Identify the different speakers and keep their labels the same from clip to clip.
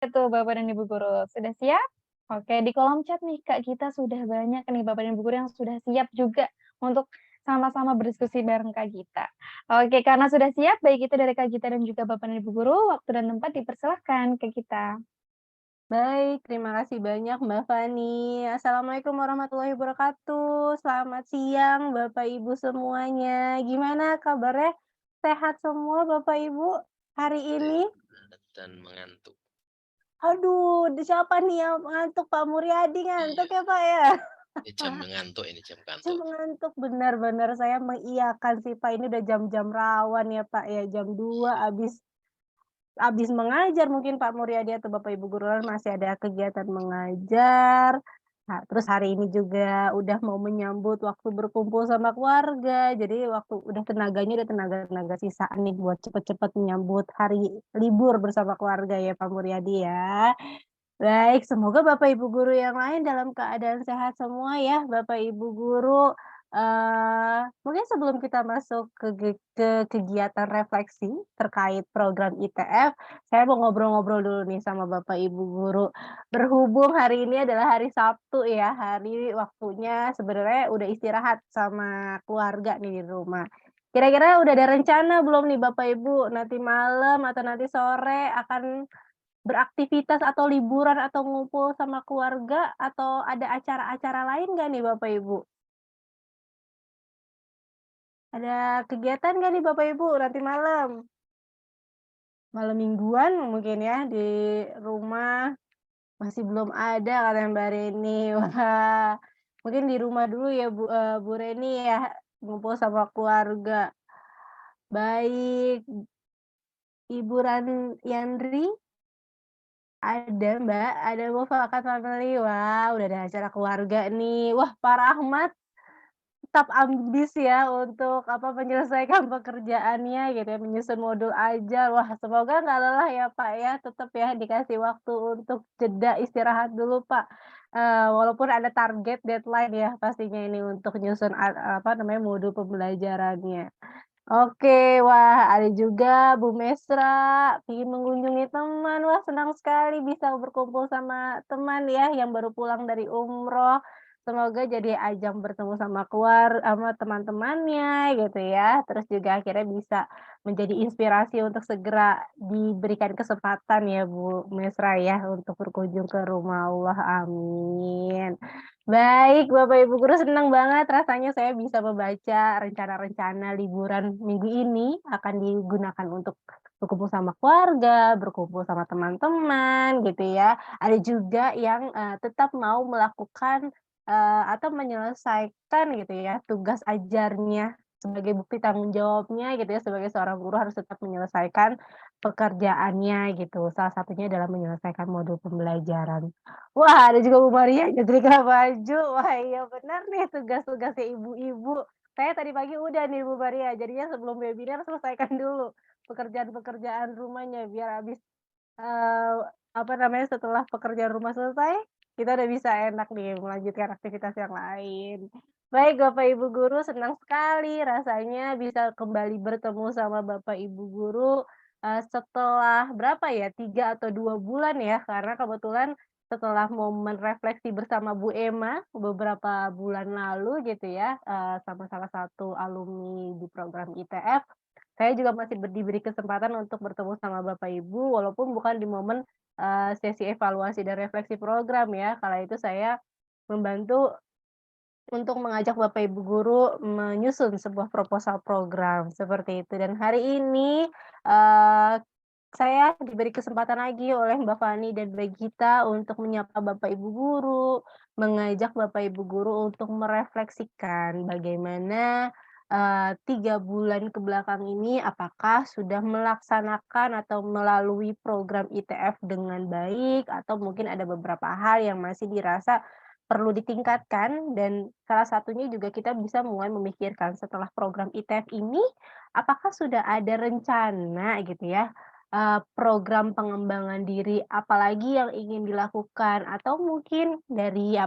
Speaker 1: tuh Bapak dan Ibu guru, sudah siap? Oke, di kolom chat nih Kak, kita sudah banyak nih Bapak dan Ibu guru yang sudah siap juga untuk sama-sama berdiskusi bareng Kak Gita. Oke, karena sudah siap, baik itu dari Kak Gita dan juga Bapak dan Ibu guru, waktu dan tempat dipersilahkan ke kita.
Speaker 2: Baik, terima kasih banyak Mbak Fani. Assalamualaikum warahmatullahi wabarakatuh. Selamat siang Bapak Ibu semuanya. Gimana kabarnya? Sehat semua Bapak Ibu hari ini?
Speaker 3: Sehat dan mengantuk.
Speaker 2: Aduh, siapa nih yang ngantuk? Pak Muryadi ngantuk
Speaker 3: Iya,
Speaker 2: ya Pak ya?
Speaker 3: ini jam mengantuk ini, jam
Speaker 2: Jam
Speaker 3: kantuk.
Speaker 2: ngantuk, benar-benar saya mengiyakan sih Pak, ini udah jam-jam rawan ya Pak ya, jam 2
Speaker 3: Iya,
Speaker 2: habis mengajar mungkin Pak Muryadi atau Bapak Ibu guru lain masih ada kegiatan mengajar. Nah, terus hari ini juga udah mau menyambut waktu berkumpul sama keluarga, jadi waktu udah tenaga-tenaga sisaan nih buat cepet-cepet menyambut hari libur bersama keluarga ya Pak Muryadi ya. Baik, semoga Bapak Ibu guru yang lain dalam keadaan sehat semua ya, Bapak Ibu guru. Mungkin sebelum kita masuk ke kegiatan refleksi terkait program ITF, saya mau ngobrol-ngobrol dulu nih sama Bapak Ibu guru. Berhubung hari ini adalah hari Sabtu ya, hari waktunya sebenarnya udah istirahat sama keluarga nih di rumah. Kira-kira udah ada rencana belum nih Bapak Ibu, nanti malam atau nanti sore akan beraktivitas atau liburan atau ngumpul sama keluarga atau ada acara-acara lain nggak nih Bapak Ibu? Ada kegiatan nggak nih Bapak Ibu nanti malam? Malam mingguan mungkin ya di rumah, masih belum ada kata Mbak Reni. Wah, mungkin di rumah dulu ya Bu Reni ya, ngumpul sama keluarga. Baik, Ibu Yandri, ada Mbak, ada mufakat family. Wah, udah ada acara keluarga nih. Wah, Pak Rahmat tetap ambis ya untuk menyelesaikan pekerjaannya gitu ya, menyusun modul ajar. Wah, semoga nggak lelah ya, Pak, ya, tetap ya dikasih waktu untuk jeda istirahat dulu, Pak. Walaupun ada target deadline ya pastinya ini untuk nyusun modul pembelajarannya. Oke, wah ada juga Bu Mesra, ingin mengunjungi teman. Wah, senang sekali bisa berkumpul sama teman ya yang baru pulang dari umroh. Semoga jadi ajang bertemu sama teman-temannya gitu ya. Terus juga akhirnya bisa menjadi inspirasi untuk segera diberikan kesempatan ya Bu Mesra ya untuk berkunjung ke rumah Allah. Amin. Baik, Bapak Ibu guru senang banget rasanya saya bisa membaca rencana-rencana liburan minggu ini akan digunakan untuk berkumpul sama keluarga, berkumpul sama teman-teman gitu ya. Ada juga yang, tetap mau melakukan, atau menyelesaikan gitu ya tugas ajarnya sebagai bukti tanggung jawabnya gitu ya sebagai seorang guru harus tetap menyelesaikan pekerjaannya gitu, salah satunya adalah menyelesaikan modul pembelajaran. Wah, ada juga Bu Maria nyetrika baju. Wah, iya benar nih tugas-tugasnya ibu-ibu. Saya tadi pagi udah nih Bu Maria, jadinya sebelum webinar selesaikan dulu pekerjaan-pekerjaan rumahnya biar habis, eee, setelah pekerjaan rumah selesai, kita udah bisa enak nih melanjutkan aktivitas yang lain. Baik Bapak Ibu guru, senang sekali rasanya bisa kembali bertemu sama Bapak Ibu guru, setelah berapa ya, 3 atau 2 bulan ya, karena kebetulan setelah momen refleksi bersama Bu Emma beberapa bulan lalu gitu ya, sama salah satu alumni di program ITF, saya juga masih diberi kesempatan untuk bertemu sama Bapak Ibu walaupun bukan di momen, sesi evaluasi dan refleksi program ya, kala itu saya membantu untuk mengajak Bapak Ibu guru menyusun sebuah proposal program, seperti itu. Dan hari ini, eee, saya diberi kesempatan lagi oleh Mbak Fani dan Mbak Gita untuk menyapa Bapak Ibu guru, mengajak Bapak Ibu guru untuk merefleksikan bagaimana, 3 bulan ke belakang ini apakah sudah melaksanakan atau melalui program ITF dengan baik atau mungkin ada beberapa hal yang masih dirasa perlu ditingkatkan dan salah satunya juga kita bisa mulai memikirkan setelah program ITF ini, apakah sudah ada rencana gitu ya, program pengembangan diri apalagi yang ingin dilakukan atau mungkin dari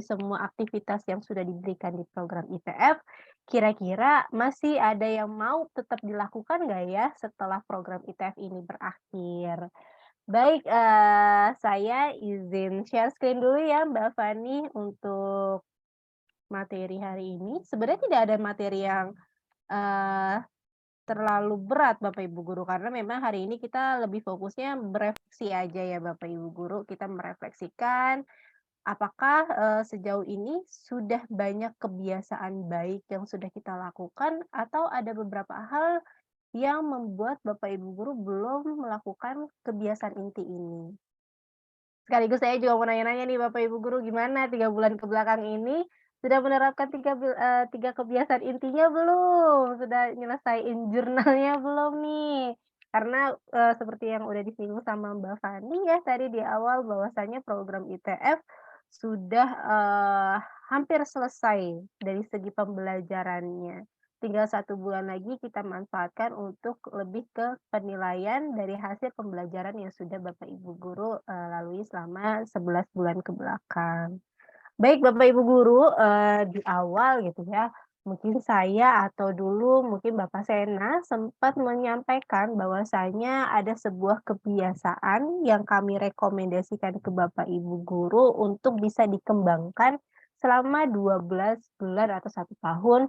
Speaker 2: semua aktivitas yang sudah diberikan di program ITF, kira-kira masih ada yang mau tetap dilakukan nggak ya setelah program ITF ini berakhir? Baik, saya izin share screen dulu ya Mbak Fani untuk materi hari ini. Sebenarnya tidak ada materi yang, eee, terlalu berat Bapak Ibu Guru, karena memang hari ini kita lebih fokusnya berefleksi aja ya Bapak Ibu Guru. Kita merefleksikan apakah, sejauh ini sudah banyak kebiasaan baik yang sudah kita lakukan atau ada beberapa hal yang membuat Bapak Ibu Guru belum melakukan kebiasaan inti ini. Sekaligus saya juga mau nanya-nanya nih Bapak Ibu Guru, gimana 3 bulan ke belakang ini, sudah menerapkan 3 kebiasaan intinya belum? Sudah nyelesain jurnalnya belum nih? Karena, seperti yang udah disinggung sama Mbak Fani ya tadi di awal bahwasanya program ITF sudah, hampir selesai dari segi pembelajarannya. Tinggal 1 bulan lagi kita manfaatkan untuk lebih ke penilaian dari hasil pembelajaran yang sudah Bapak Ibu Guru, lalui selama 11 bulan ke belakang. Baik Bapak Ibu Guru, di awal gitu ya, mungkin saya atau dulu mungkin Bapak Sena sempat menyampaikan bahwasanya ada sebuah kebiasaan yang kami rekomendasikan ke Bapak Ibu Guru untuk bisa dikembangkan selama 12 bulan atau 1 tahun,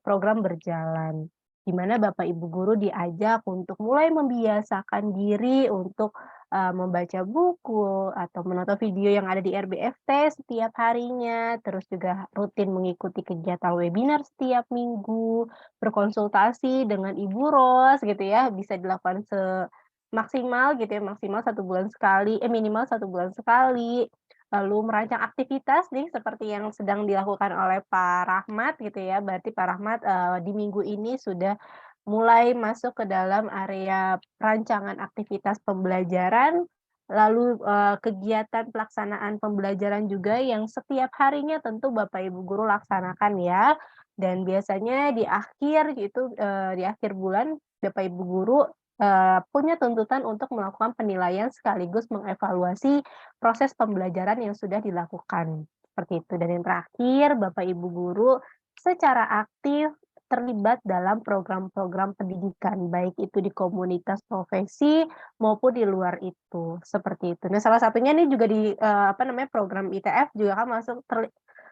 Speaker 2: program berjalan. Di mana Bapak Ibu Guru diajak untuk mulai membiasakan diri untuk membaca buku atau menonton video yang ada di RBFT setiap harinya, terus juga rutin mengikuti kegiatan webinar setiap minggu, berkonsultasi dengan Ibu Ros gitu ya, bisa dilakukan semaksimal gitu ya, maksimal 1 bulan sekali minimal 1 bulan sekali. Lalu merancang aktivitas nih seperti yang sedang dilakukan oleh Pak Rahmat gitu ya, berarti Pak Rahmat, di minggu ini sudah mulai masuk ke dalam area rancangan aktivitas pembelajaran, lalu, kegiatan pelaksanaan pembelajaran juga yang setiap harinya tentu Bapak Ibu Guru laksanakan ya. Dan biasanya di akhir itu, di akhir bulan Bapak Ibu Guru, punya tuntutan untuk melakukan penilaian sekaligus mengevaluasi proses pembelajaran yang sudah dilakukan, seperti itu. Dan yang terakhir Bapak Ibu Guru secara aktif terlibat dalam program-program pendidikan, baik itu di komunitas profesi maupun di luar itu, seperti itu. Nah, salah satunya nih juga di, apa namanya, program ITF juga kan masuk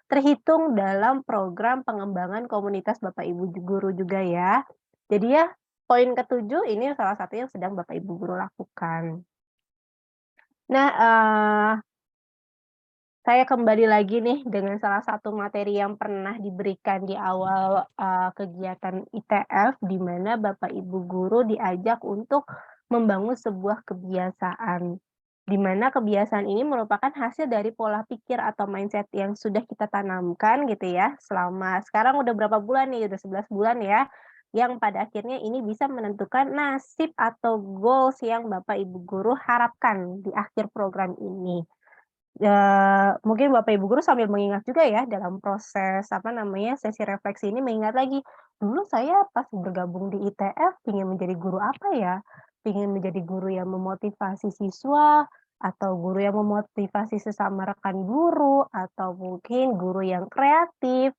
Speaker 2: terhitung dalam program pengembangan komunitas Bapak Ibu guru juga ya. Jadi ya, poin ke-7 ini salah satu yang sedang Bapak Ibu guru lakukan. Nah, saya kembali lagi nih dengan salah satu materi yang pernah diberikan di awal, kegiatan ITF, di mana Bapak Ibu guru diajak untuk membangun sebuah kebiasaan. Di mana kebiasaan ini merupakan hasil dari pola pikir atau mindset yang sudah kita tanamkan gitu ya, selama sekarang udah berapa bulan nih, udah 11 bulan ya, yang pada akhirnya ini bisa menentukan nasib atau goals yang Bapak Ibu guru harapkan di akhir program ini. Mungkin Bapak Ibu guru sambil mengingat juga ya dalam proses, apa namanya, sesi refleksi ini mengingat lagi, "Dulu saya pas bergabung di ITF pengen menjadi guru apa ya? Pengen menjadi guru yang memotivasi siswa, atau guru yang memotivasi sesama rekan guru, atau mungkin guru yang kreatif,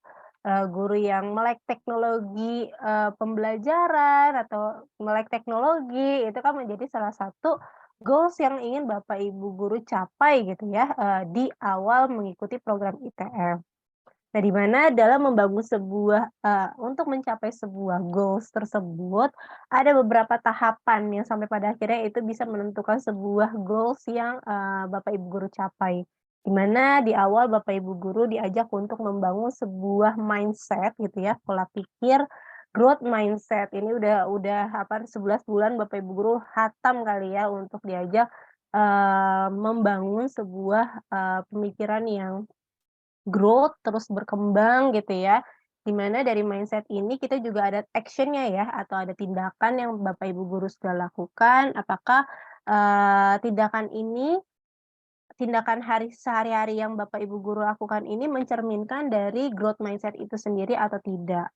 Speaker 2: guru yang melek teknologi, pembelajaran, atau melek teknologi." Itu kan menjadi salah satu goals yang ingin Bapak Ibu guru capai gitu ya, di awal mengikuti program ITF. Nah, di mana dalam membangun sebuah untuk mencapai sebuah goals tersebut, ada beberapa tahapan yang sampai pada akhirnya itu bisa menentukan sebuah goals yang, Bapak Ibu guru capai. Di mana di awal Bapak Ibu guru diajak untuk membangun sebuah mindset gitu ya, pola pikir growth mindset. Ini udah apa, 11 bulan Bapak Ibu guru hatam kali ya untuk diajak, membangun sebuah, pemikiran yang growth, terus berkembang gitu ya. Di mana dari mindset ini kita juga ada action-nya ya, atau ada tindakan yang Bapak Ibu guru sudah lakukan. Apakah, tindakan sehari-hari yang Bapak Ibu guru lakukan ini mencerminkan dari growth mindset itu sendiri atau tidak?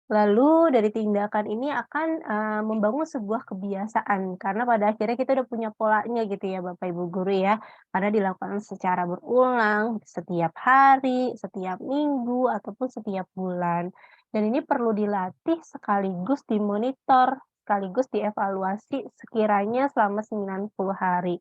Speaker 2: Lalu dari tindakan ini akan, membangun sebuah kebiasaan, karena pada akhirnya kita udah punya polanya gitu ya Bapak Ibu guru ya, karena dilakukan secara berulang, setiap hari, setiap minggu, ataupun setiap bulan. Dan ini perlu dilatih sekaligus dimonitor sekaligus dievaluasi sekiranya selama 90 hari.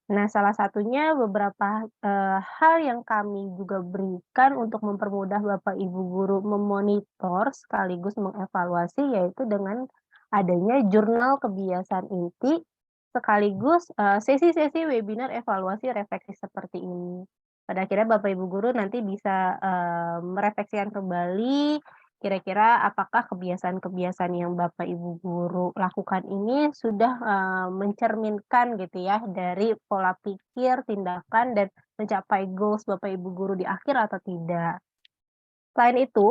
Speaker 2: Nah, salah satunya beberapa, hal yang kami juga berikan untuk mempermudah Bapak Ibu guru memonitor sekaligus mengevaluasi, yaitu dengan adanya jurnal kebiasaan inti, sekaligus, sesi-sesi webinar evaluasi refleksi seperti ini. Pada akhirnya Bapak Ibu guru nanti bisa, merefleksikan kembali kira-kira apakah kebiasaan-kebiasaan yang Bapak Ibu guru lakukan ini sudah, mencerminkan gitu ya dari pola pikir, tindakan, dan mencapai goals Bapak Ibu guru di akhir atau tidak. Selain itu,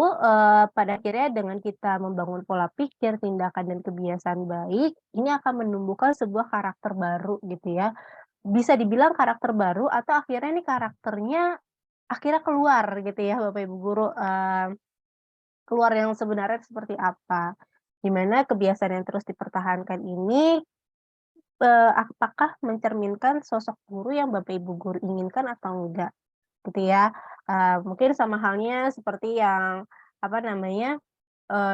Speaker 2: pada akhirnya dengan kita membangun pola pikir, tindakan, dan kebiasaan baik, ini akan menumbuhkan sebuah karakter baru gitu ya. Bisa dibilang karakter baru atau akhirnya nih karakternya akhirnya keluar gitu ya Bapak Ibu guru, keluar yang sebenarnya seperti apa. Di mana kebiasaan yang terus dipertahankan ini, apakah mencerminkan sosok guru yang Bapak Ibu guru inginkan atau enggak, gitu ya. Mungkin sama halnya seperti yang, apa namanya,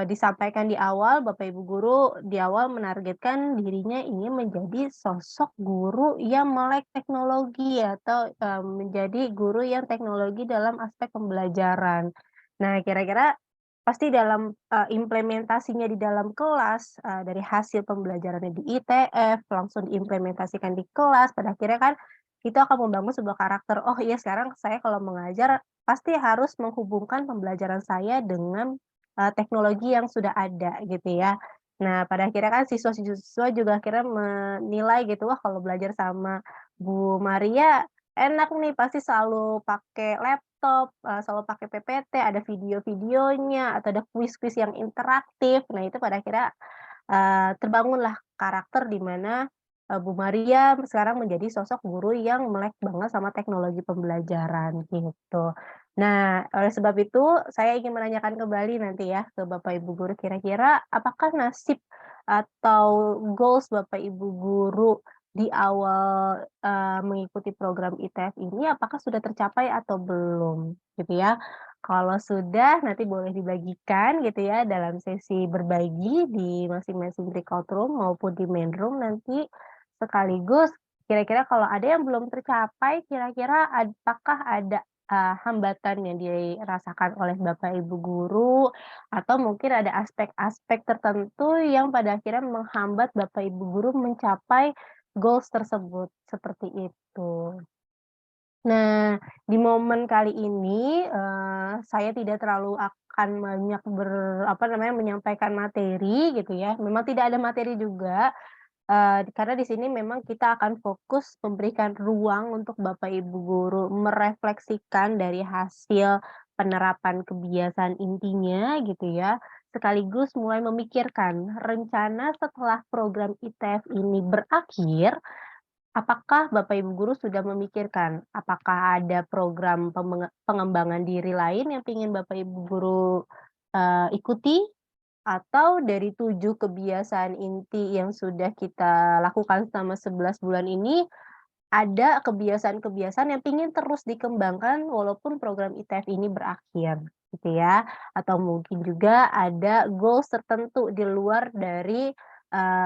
Speaker 2: disampaikan di awal, Bapak Ibu guru di awal menargetkan dirinya ingin menjadi sosok guru yang melek teknologi atau, menjadi guru yang teknologi dalam aspek pembelajaran. Nah, kira-kira pasti dalam, implementasinya di dalam kelas, dari hasil pembelajarannya di ITF, langsung diimplementasikan di kelas, pada akhirnya kan itu akan membangun sebuah karakter, "Oh iya sekarang saya kalau mengajar pasti harus menghubungkan pembelajaran saya dengan teknologi yang sudah ada," gitu ya. Nah, pada akhirnya kan siswa-siswa juga akhirnya menilai gitu, "Wah kalau belajar sama Bu Maria enak nih, pasti selalu pakai laptop, selalu pakai PPT, ada video-videonya, atau ada kuis-kuis yang interaktif." Nah, itu pada akhirnya, terbangunlah karakter di mana, Bu Maria sekarang menjadi sosok guru yang melek banget sama teknologi pembelajaran, gitu. Nah, oleh sebab itu saya ingin menanyakan kembali nanti ya ke Bapak Ibu guru, kira-kira apakah nasib atau goals Bapak Ibu guru di awal, mengikuti program ITF ini apakah sudah tercapai atau belum, gitu ya. Kalau sudah nanti boleh dibagikan gitu ya dalam sesi berbagi di masing-masing breakout room maupun di main room nanti, sekaligus kira-kira kalau ada yang belum tercapai, kira-kira apakah ada hambatan yang dirasakan oleh Bapak Ibu guru, atau mungkin ada aspek-aspek tertentu yang pada akhirnya menghambat Bapak Ibu guru mencapai goals tersebut, seperti itu. Nah, di momen kali ini, saya tidak terlalu akan banyak apa namanya, menyampaikan materi gitu ya, memang tidak ada materi juga. Karena di sini memang kita akan fokus memberikan ruang untuk Bapak Ibu guru merefleksikan dari hasil penerapan kebiasaan intinya gitu ya, sekaligus mulai memikirkan rencana setelah program ITF ini berakhir, apakah Bapak Ibu guru sudah memikirkan, apakah ada program pengembangan diri lain yang ingin Bapak Ibu guru, ikuti? Atau dari 7 kebiasaan inti yang sudah kita lakukan selama 11 bulan ini, ada kebiasaan-kebiasaan yang ingin terus dikembangkan walaupun program ITF ini berakhir, gitu ya. Atau mungkin juga ada goals tertentu di luar dari,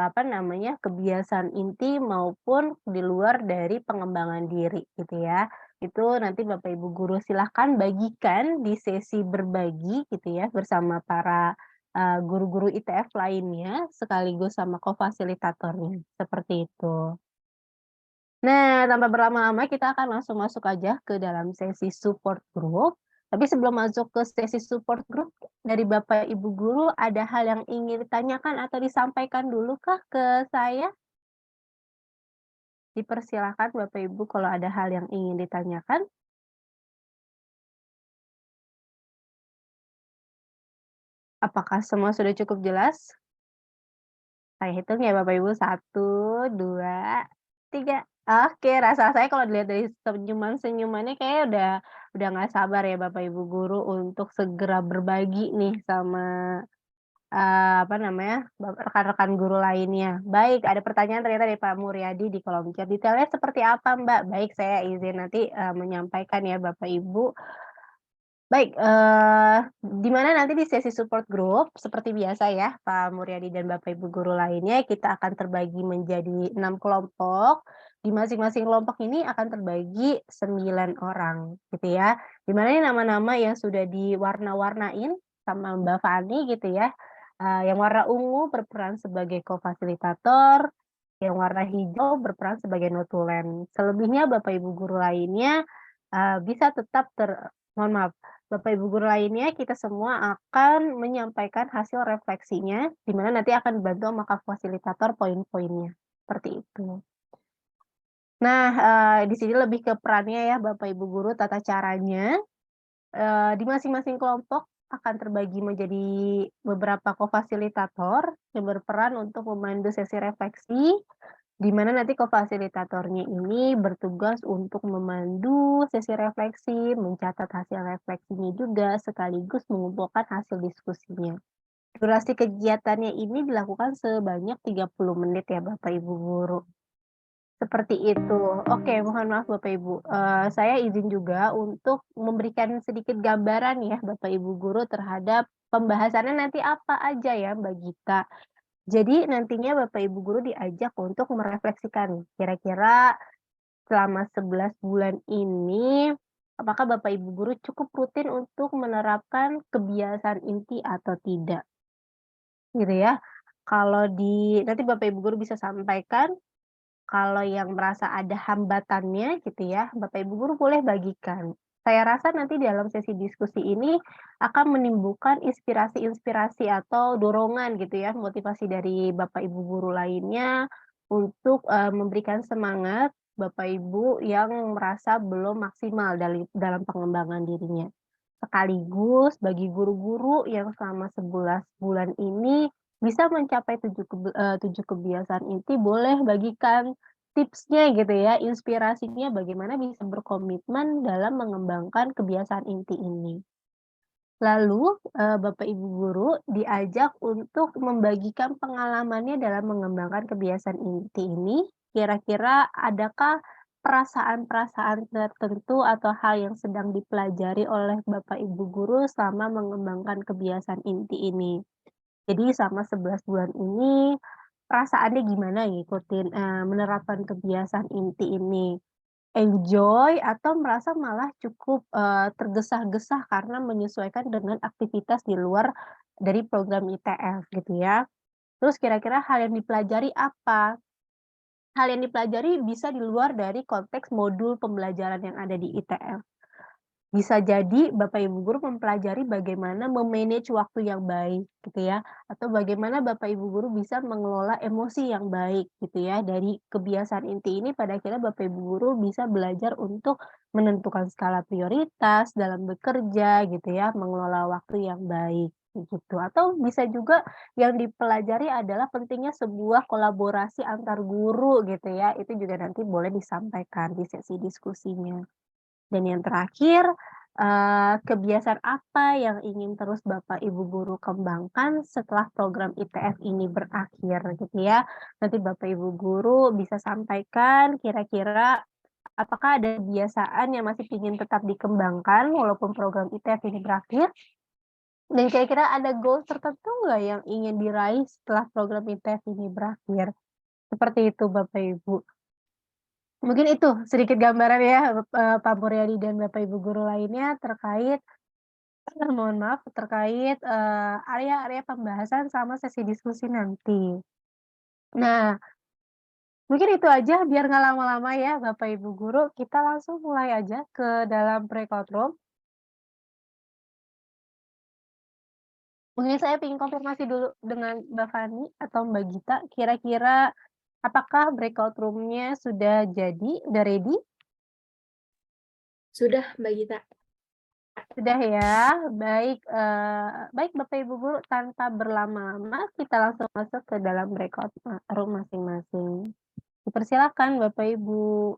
Speaker 2: apa namanya, kebiasaan inti maupun di luar dari pengembangan diri, gitu ya. Itu nanti Bapak Ibu guru silahkan bagikan di sesi berbagi gitu ya, bersama para, guru-guru ITF lainnya sekaligus sama kofasilitatornya, seperti itu. Nah, tanpa berlama-lama kita akan langsung masuk aja ke dalam sesi support group. Tapi sebelum masuk ke sesi support group, dari Bapak Ibu guru ada hal yang ingin ditanyakan atau disampaikan dulu kah ke saya? Dipersilakan Bapak Ibu kalau ada hal yang ingin ditanyakan. Apakah semua sudah cukup jelas? Saya hitung ya Bapak Ibu, 1, 2, 3. Oke, rasa saya kalau dilihat dari senyuman-senyumannya kayaknya udah nggak sabar ya Bapak Ibu guru untuk segera berbagi nih sama, apa namanya, rekan-rekan guru lainnya. Baik, ada pertanyaan ternyata dari Pak Muryadi di kolom chat, "Detailnya seperti apa Mbak?" Baik, saya izin nanti, menyampaikan ya Bapak Ibu. Baik, di mana nanti di sesi support group seperti biasa ya, Pak Muryadi dan Bapak Ibu guru lainnya, kita akan terbagi menjadi 6 kelompok. Di masing-masing kelompok ini akan terbagi 9 orang, gitu ya. Di mana ini nama-nama yang sudah diwarna-warnain sama Mbak Fani gitu ya. Yang warna ungu berperan sebagai kofasilitator, yang warna hijau berperan sebagai notulen. Selebihnya Bapak Ibu guru lainnya, bisa tetap mohon maaf, Bapak Ibu guru lainnya, kita semua akan menyampaikan hasil refleksinya, di mana nanti akan dibantu sama fasilitator poin-poinnya, seperti itu. Nah, di sini lebih ke perannya ya Bapak Ibu guru, tata caranya, di masing-masing kelompok akan terbagi menjadi beberapa kofasilitator yang berperan untuk memandu sesi refleksi, di mana nanti kofasilitatornya ini bertugas untuk memandu sesi refleksi, mencatat hasil refleksinya juga, sekaligus mengumpulkan hasil diskusinya. Durasi kegiatannya ini dilakukan sebanyak 30 menit ya Bapak Ibu guru. Seperti itu. Oke, mohon maaf Bapak Ibu, saya izin juga untuk memberikan sedikit gambaran ya Bapak Ibu guru terhadap pembahasannya nanti apa aja ya Mbak Gita. Jadi nantinya Bapak Ibu guru diajak untuk merefleksikan, kira-kira selama 11 bulan ini, apakah Bapak Ibu guru cukup rutin untuk menerapkan kebiasaan inti atau tidak, gitu ya. Kalau nanti Bapak Ibu guru bisa sampaikan, kalau yang merasa ada hambatannya gitu ya, Bapak Ibu guru boleh bagikan. Saya rasa nanti dalam sesi diskusi ini akan menimbulkan inspirasi-inspirasi atau dorongan gitu ya, motivasi dari Bapak Ibu guru lainnya untuk, memberikan semangat Bapak Ibu yang merasa belum maksimal dalam pengembangan dirinya. Sekaligus bagi guru-guru yang selama 11 bulan ini bisa mencapai 7 kebiasaan inti, boleh bagikan tipsnya gitu ya, inspirasinya bagaimana bisa berkomitmen dalam mengembangkan kebiasaan inti ini. Lalu, Bapak Ibu guru diajak untuk membagikan pengalamannya dalam mengembangkan kebiasaan inti ini, kira-kira adakah perasaan-perasaan tertentu atau hal yang sedang dipelajari oleh Bapak Ibu guru selama mengembangkan kebiasaan inti ini? Jadi selama 11 bulan ini, perasaannya gimana ngikutin, menerapkan kebiasaan inti ini? Enjoy atau merasa malah cukup, tergesa-gesa karena menyesuaikan dengan aktivitas di luar dari program ITF gitu ya. Terus kira-kira hal yang dipelajari apa? Hal yang dipelajari bisa di luar dari konteks modul pembelajaran yang ada di ITF. Bisa jadi Bapak Ibu guru mempelajari bagaimana me-manage waktu yang baik gitu ya, atau bagaimana Bapak Ibu guru bisa mengelola emosi yang baik gitu ya. Dari kebiasaan inti ini pada akhirnya Bapak Ibu guru bisa belajar untuk menentukan skala prioritas dalam bekerja gitu ya, mengelola waktu yang baik gitu. Atau bisa juga yang dipelajari adalah pentingnya sebuah kolaborasi antar guru gitu ya, itu juga nanti boleh disampaikan di sesi diskusinya. Dan yang terakhir, kebiasaan apa yang ingin terus Bapak Ibu guru kembangkan setelah program ITF ini berakhir gitu ya. Nanti Bapak Ibu guru bisa sampaikan kira-kira apakah ada kebiasaan yang masih ingin tetap dikembangkan walaupun program ITF ini berakhir, dan kira-kira ada goal tertentu nggak yang ingin diraih setelah program ITF ini berakhir? Seperti itu Bapak Ibu. Mungkin itu sedikit gambaran ya, Pak Muryadi dan Bapak Ibu guru lainnya terkait mohon maaf, terkait, area-area pembahasan sama sesi diskusi nanti. Nah, mungkin itu aja biar nggak lama-lama ya Bapak Ibu guru, kita langsung mulai aja ke dalam breakout room. Mungkin saya ingin konfirmasi dulu dengan Mbak Fani atau Mbak Gita, kira-kira apakah breakout room-nya sudah jadi, udah ready?
Speaker 4: Sudah, Mbak Gita.
Speaker 2: Sudah ya, baik Bapak Ibu guru, tanpa berlama-lama kita langsung masuk ke dalam breakout room masing-masing. Dipersilakan Bapak Ibu.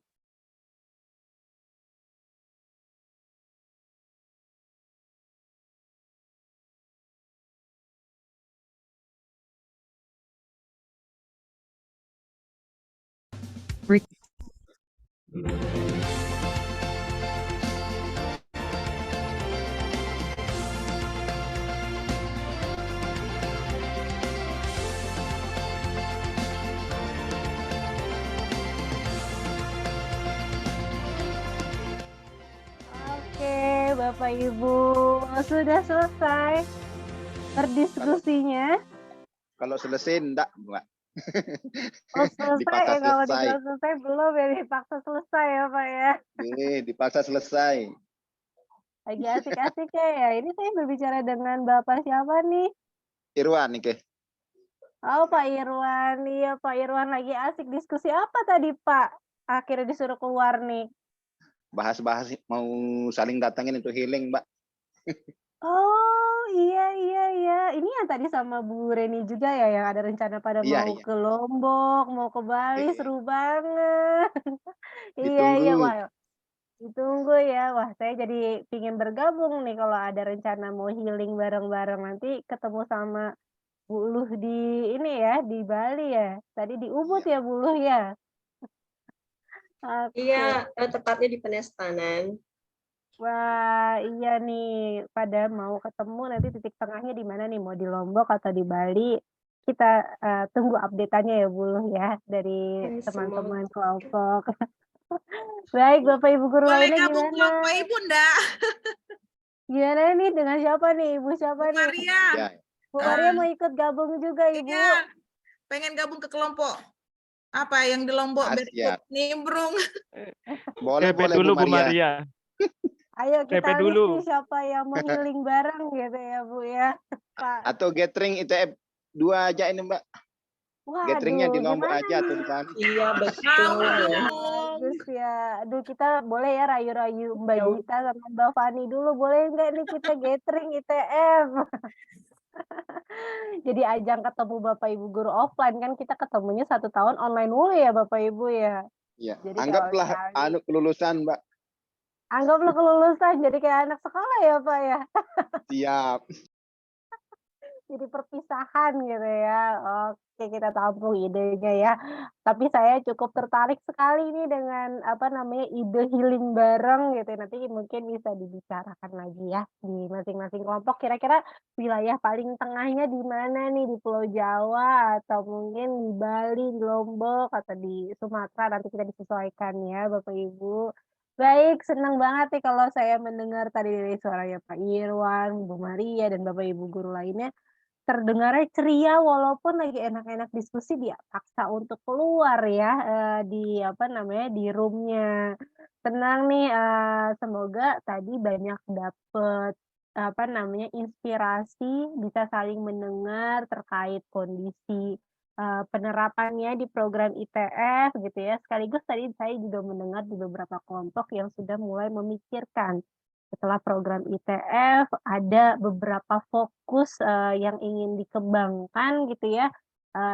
Speaker 2: Bapak Ibu. Sudah selesai berdiskusinya.
Speaker 4: Kalau selesai enggak, Mbak.
Speaker 2: Oh selesai,
Speaker 4: Dipaksa
Speaker 2: kalau
Speaker 4: selesai.
Speaker 2: dibilang selesai belum ya, dipaksa selesai ya Pak ya.
Speaker 4: Dipaksa selesai.
Speaker 2: Lagi asik-asiknya ya. Ini saya berbicara dengan Bapak siapa nih?
Speaker 4: Irwan nih, Ke.
Speaker 2: Oh Pak Irwan, iya Pak Irwan lagi asik diskusi apa tadi Pak? Akhirnya disuruh keluar nih.
Speaker 4: Bahas-bahas mau saling datangin untuk healing, Mbak.
Speaker 2: Oh iya. Ini yang tadi sama Bu Reni juga ya yang ada rencana pada
Speaker 4: Iya,
Speaker 2: mau
Speaker 4: iya.
Speaker 2: ke Lombok, mau ke Bali,
Speaker 4: Iya.
Speaker 2: seru banget. Iya,
Speaker 4: Ditunggu.
Speaker 2: wah ditunggu ya. Wah saya jadi pingin bergabung nih kalau ada rencana mau healing bareng-bareng. Nanti ketemu sama Bu Luh di ini ya, di Bali ya. Tadi di Ubud
Speaker 4: Iya.
Speaker 2: ya Bu Luh ya?
Speaker 5: Iya,
Speaker 2: Oke.
Speaker 5: tepatnya di Penestanan.
Speaker 2: Wah, iya nih, pada mau ketemu nanti titik tengahnya di mana nih? Mau di Lombok atau di Bali? Kita tunggu update-annya ya Bu Luh ya dari
Speaker 5: Semoga.
Speaker 2: teman-teman kelompok. Baik, Bapak Ibu guru
Speaker 6: Boleh
Speaker 2: lainnya
Speaker 6: gabung
Speaker 2: gimana?
Speaker 6: kelompok Ibu ndak?
Speaker 2: Gimana nih dengan siapa nih? Ibu siapa
Speaker 6: Bu
Speaker 2: nih?
Speaker 6: Maria.
Speaker 4: Iya.
Speaker 2: Bu Maria mau ikut gabung juga Ibu.
Speaker 6: Iya. Pengen gabung ke kelompok apa yang di Lombok biar ikut
Speaker 4: Siap.
Speaker 6: nimbrung.
Speaker 4: Boleh,
Speaker 7: TP
Speaker 4: boleh
Speaker 7: dulu
Speaker 4: Bu
Speaker 7: Bu
Speaker 4: Maria.
Speaker 7: Maria.
Speaker 2: Ayo
Speaker 7: TP
Speaker 2: kita list
Speaker 7: dulu.
Speaker 2: nih siapa yang mau healing bareng gitu ya Bu ya. Pak.
Speaker 4: Atau gathering ITF 2 aja ini, Mbak. Gatheringnya di
Speaker 2: Waduh,
Speaker 4: Lombok
Speaker 2: gimana
Speaker 4: aja atau
Speaker 2: nih?
Speaker 4: di sana.
Speaker 5: Iya,
Speaker 6: Mau
Speaker 5: betul.
Speaker 6: dong.
Speaker 2: Bagus ya. Aduh kita boleh ya rayu-rayu Mbak Gita sama Mbak Fani dulu. Boleh nggak nih kita gathering ITF? Jadi ajang ketemu Bapak Ibu guru offline kan kita ketemunya 1 tahun online mulu ya Bapak Ibu ya.
Speaker 4: Iya.
Speaker 2: Jadi kalau
Speaker 4: Anggaplah
Speaker 2: sekali
Speaker 4: kelulusan, Mbak.
Speaker 2: anggaplah kelulusan jadi kayak anak sekolah ya Pak ya.
Speaker 4: Siap.
Speaker 2: Jadi perpisahan gitu ya. Oke, kita tampung idenya ya. Tapi saya cukup tertarik sekali nih dengan apa namanya ide healing bareng gitu. Nanti mungkin bisa dibicarakan lagi ya di masing-masing kelompok. Kira-kira wilayah paling tengahnya di mana nih di Pulau Jawa atau mungkin di Bali, di Lombok atau di Sumatera. Nanti kita disesuaikan ya Bapak Ibu. Baik, senang banget nih kalau saya mendengar tadi dari suaranya Pak Irwan, Bu Maria, dan Bapak Ibu guru lainnya. Terdengarnya ceria walaupun lagi enak-enak diskusi dia paksa untuk keluar ya, di apa namanya, di room-nya. Tenang nih, semoga tadi banyak dapet, apa namanya, inspirasi, bisa saling mendengar terkait kondisi, penerapannya di program ITF gitu ya. Sekaligus tadi saya juga mendengar di beberapa kelompok yang sudah mulai memikirkan setelah program ITF ada beberapa fokus, yang ingin dikembangkan gitu ya,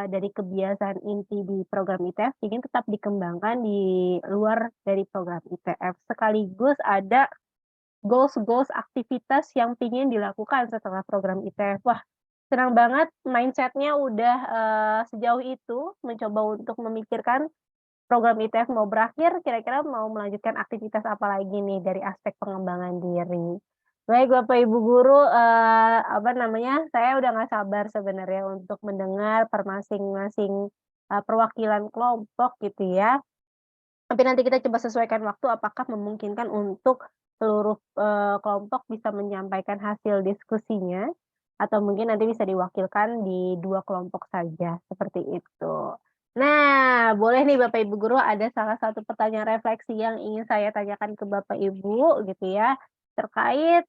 Speaker 2: dari kebiasaan inti di program ITF ingin tetap dikembangkan di luar dari program ITF. Sekaligus ada goals-goals aktivitas yang ingin dilakukan setelah program ITF. Wah, senang banget mindset-nya udah, sejauh itu mencoba untuk memikirkan program ITF mau berakhir, kira-kira mau melanjutkan aktivitas apa lagi nih dari aspek pengembangan diri. Baik Bapak Ibu guru, apa namanya, saya udah nggak sabar sebenarnya untuk mendengar masing-masing perwakilan kelompok gitu ya. Tapi nanti kita coba sesuaikan waktu apakah memungkinkan untuk seluruh, kelompok bisa menyampaikan hasil diskusinya, atau mungkin nanti bisa diwakilkan di 2 kelompok saja, seperti itu. Nah, boleh nih Bapak Ibu guru ada salah satu pertanyaan refleksi yang ingin saya tanyakan ke Bapak Ibu gitu ya, terkait,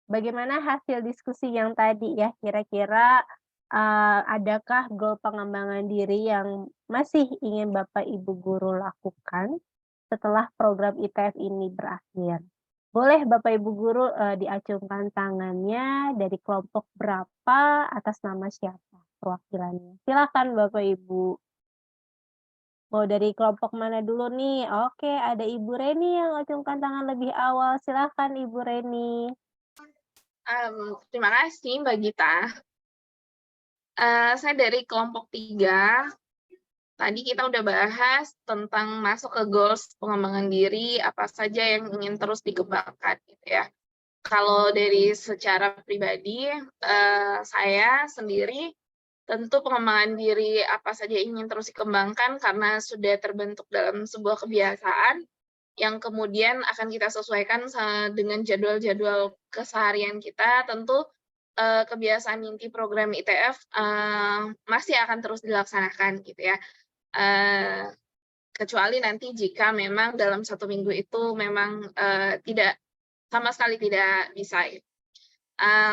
Speaker 2: bagaimana hasil diskusi yang tadi ya, kira-kira, adakah goal pengembangan diri yang masih ingin Bapak Ibu guru lakukan setelah program ITF ini berakhir? Boleh Bapak Ibu guru, diacungkan tangannya dari kelompok berapa, atas nama siapa perwakilannya? Silakan Bapak Ibu. Mau dari kelompok mana dulu nih? Oke, ada Ibu Reni yang acungkan tangan lebih awal. Silakan Ibu Reni.
Speaker 8: Terima kasih Mbak Gita. Saya dari kelompok 3. Tadi kita udah bahas tentang masuk ke goals pengembangan diri, apa saja yang ingin terus dikembangkan gitu ya. Kalau dari secara pribadi, saya sendiri tentu pengembangan diri apa saja ingin terus dikembangkan karena sudah terbentuk dalam sebuah kebiasaan yang kemudian akan kita sesuaikan dengan jadwal-jadwal keseharian kita. Tentu kebiasaan inti program ITF masih akan terus dilaksanakan gitu ya. Kecuali nanti jika memang dalam 1 minggu itu memang tidak sama sekali tidak bisa.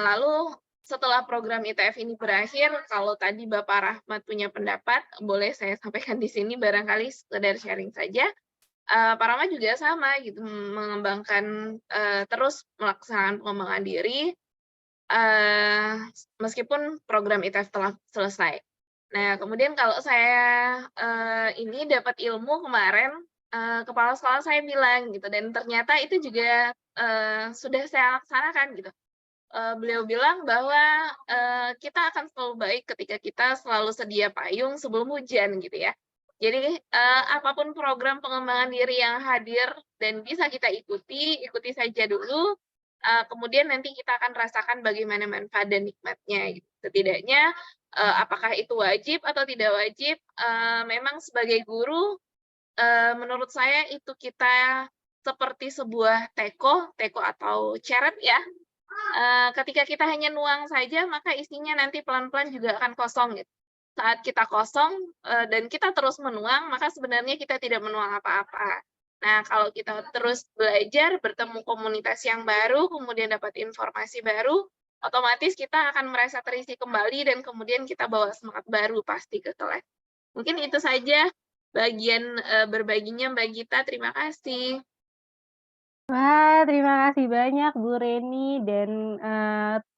Speaker 8: Lalu setelah program ITF ini berakhir, kalau tadi Bapak Rahmat punya pendapat, boleh saya sampaikan di sini, barangkali sekedar sharing saja. Pak Rahmat juga sama gitu, mengembangkan terus melaksanakan pengembangan diri meskipun program ITF telah selesai. Nah, kemudian kalau saya ini dapat ilmu kemarin, kepala sekolah saya bilang gitu, dan ternyata itu juga sudah saya laksanakan gitu. Beliau bilang bahwa kita akan selalu baik ketika kita selalu sedia payung sebelum hujan gitu ya. Jadi apapun program pengembangan diri yang hadir dan bisa kita ikuti saja dulu. Kemudian nanti kita akan rasakan bagaimana manfaat dan nikmatnya. Gitu. Setidaknya apakah itu wajib atau tidak wajib? Memang sebagai guru, menurut saya itu kita seperti sebuah teko atau ceret ya. Ketika kita hanya nuang saja, maka isinya nanti pelan-pelan juga akan kosong. Gitu. Saat kita kosong dan kita terus menuang, maka sebenarnya kita tidak menuang apa-apa. Nah, kalau kita terus belajar, bertemu komunitas yang baru, kemudian dapat informasi baru, otomatis kita akan merasa terisi kembali dan kemudian kita bawa semangat baru pasti ke kelas. Mungkin itu saja bagian berbaginya Mbak Gita. Terima kasih.
Speaker 2: Wah, terima kasih banyak Bu Reni dan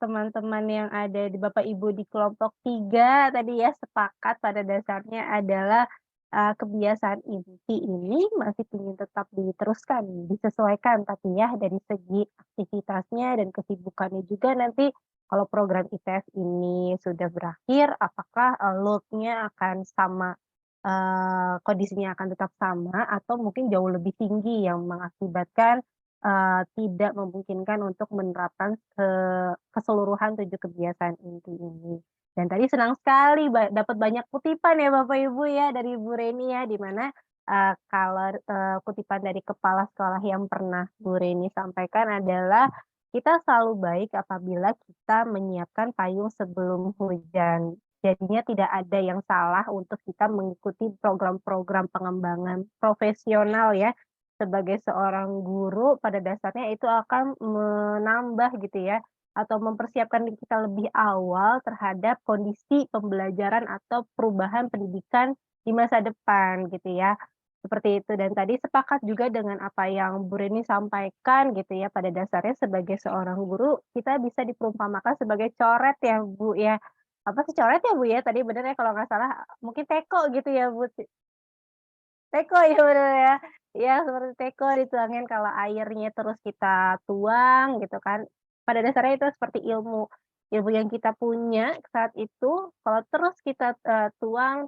Speaker 2: teman-teman yang ada di Bapak Ibu di kelompok 3 tadi ya, sepakat pada dasarnya adalah kebiasaan inti ini masih ingin tetap diteruskan, disesuaikan tapi ya dari segi aktivitasnya dan kesibukannya juga nanti kalau program ITF ini sudah berakhir, apakah load-nya akan sama, kondisinya akan tetap sama atau mungkin jauh lebih tinggi yang mengakibatkan tidak memungkinkan untuk menerapkan keseluruhan 7 kebiasaan inti ini. Dan tadi senang sekali dapat banyak kutipan ya Bapak Ibu ya dari Bu Reni ya, di mana kalau kutipan dari kepala sekolah yang pernah Bu Reni sampaikan adalah kita selalu baik apabila kita menyiapkan payung sebelum hujan. Jadinya tidak ada yang salah untuk kita mengikuti program-program pengembangan profesional ya. Sebagai seorang guru pada dasarnya itu akan menambah gitu ya, atau mempersiapkan diri kita lebih awal terhadap kondisi pembelajaran atau perubahan pendidikan di masa depan gitu ya. Seperti itu dan tadi sepakat juga dengan apa yang Bu Reni sampaikan gitu ya, pada dasarnya sebagai seorang guru kita bisa diperumpamakan sebagai coret ya Bu ya. Apa sih coret ya Bu ya? Tadi bener ya kalau nggak salah mungkin teko gitu ya Bu? Teko ya bener ya. Iya seperti teko dituangin kalau airnya terus kita tuang gitu kan. Pada dasarnya itu seperti ilmu yang kita punya saat itu kalau terus kita, tuang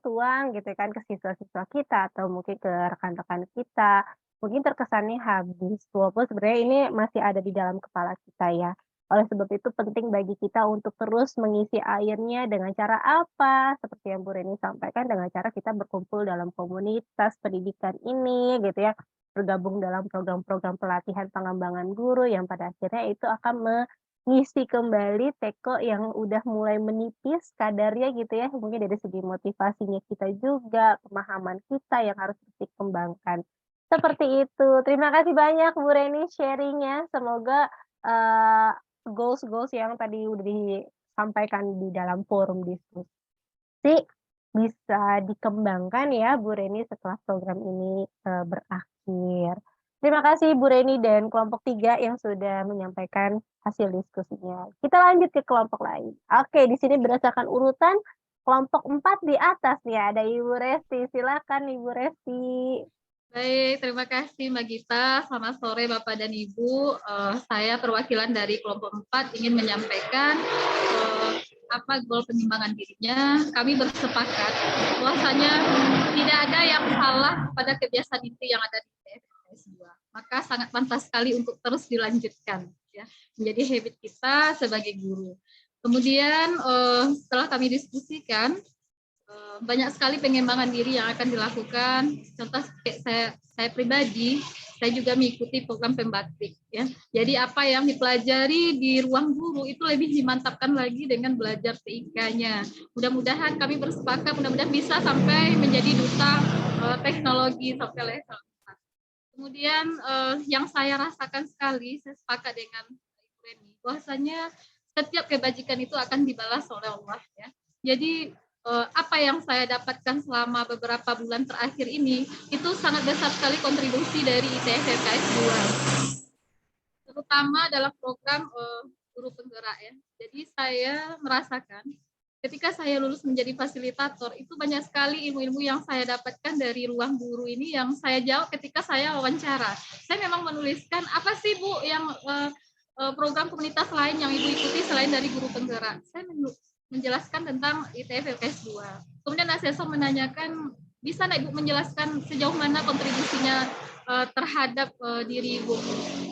Speaker 2: gitu kan ke siswa-siswa kita atau mungkin ke rekan-rekan kita, mungkin terkesannya habis, walaupun sebenarnya ini masih ada di dalam kepala kita ya. Oleh sebab itu penting bagi kita untuk terus mengisi airnya dengan cara apa? Seperti yang Bu Reni sampaikan dengan cara kita berkumpul dalam komunitas pendidikan ini gitu ya, bergabung dalam program-program pelatihan pengembangan guru yang pada akhirnya itu akan mengisi kembali teko yang udah mulai menipis kadarnya gitu ya, mungkin dari segi motivasinya kita juga, pemahaman kita yang harus dikembangkan. Seperti itu. Terima kasih banyak Bu Reni sharing-nya. Semoga goals-goals yang tadi udah disampaikan di dalam forum diskusi bisa dikembangkan ya Bu Reni setelah program ini berakhir. Terima kasih Bu Reni dan kelompok 3 yang sudah menyampaikan hasil diskusinya. Kita lanjut ke kelompok lain. Oke, di sini berdasarkan urutan kelompok 4 di atas nih ada Ibu Resti. Silakan Ibu Resti.
Speaker 5: Baik, terima kasih Mbak Gita. Selamat sore Bapak dan Ibu. Saya perwakilan dari kelompok 4 ingin menyampaikan apa goal pengembangan dirinya. Kami bersepakat bahwasanya tidak ada yang salah pada kebiasaan inti yang ada di TFS 2. Maka sangat pantas sekali untuk terus dilanjutkan ya, menjadi habit kita sebagai guru. Kemudian setelah kami diskusikan banyak sekali pengembangan diri yang akan dilakukan. Contoh kayak saya pribadi, saya juga mengikuti program pembatik ya. Jadi apa yang dipelajari di ruang guru itu lebih dimantapkan lagi dengan belajar TIK-nya. Mudah-mudahan kami bersepakat, mudah-mudahan bisa sampai menjadi duta teknologi sampai level 4. Kemudian yang saya rasakan sekali, saya sepakat dengan Ibu Reni, bahwasanya setiap kebajikan itu akan dibalas oleh Allah ya. Jadi apa yang saya dapatkan selama beberapa bulan terakhir ini itu sangat besar sekali kontribusi dari ITF FKS 2, terutama dalam program guru penggerak ya. Jadi saya merasakan ketika saya lulus menjadi fasilitator itu banyak sekali ilmu-ilmu yang saya dapatkan dari ruang guru ini yang saya jawab ketika saya wawancara. Saya memang menuliskan apa sih Bu yang program komunitas lain yang Ibu ikuti selain dari guru penggerak. Saya menjelaskan tentang ITF FKS 2. Kemudian asesor menanyakan, bisa nggak Ibu menjelaskan sejauh mana kontribusinya terhadap diri Ibu.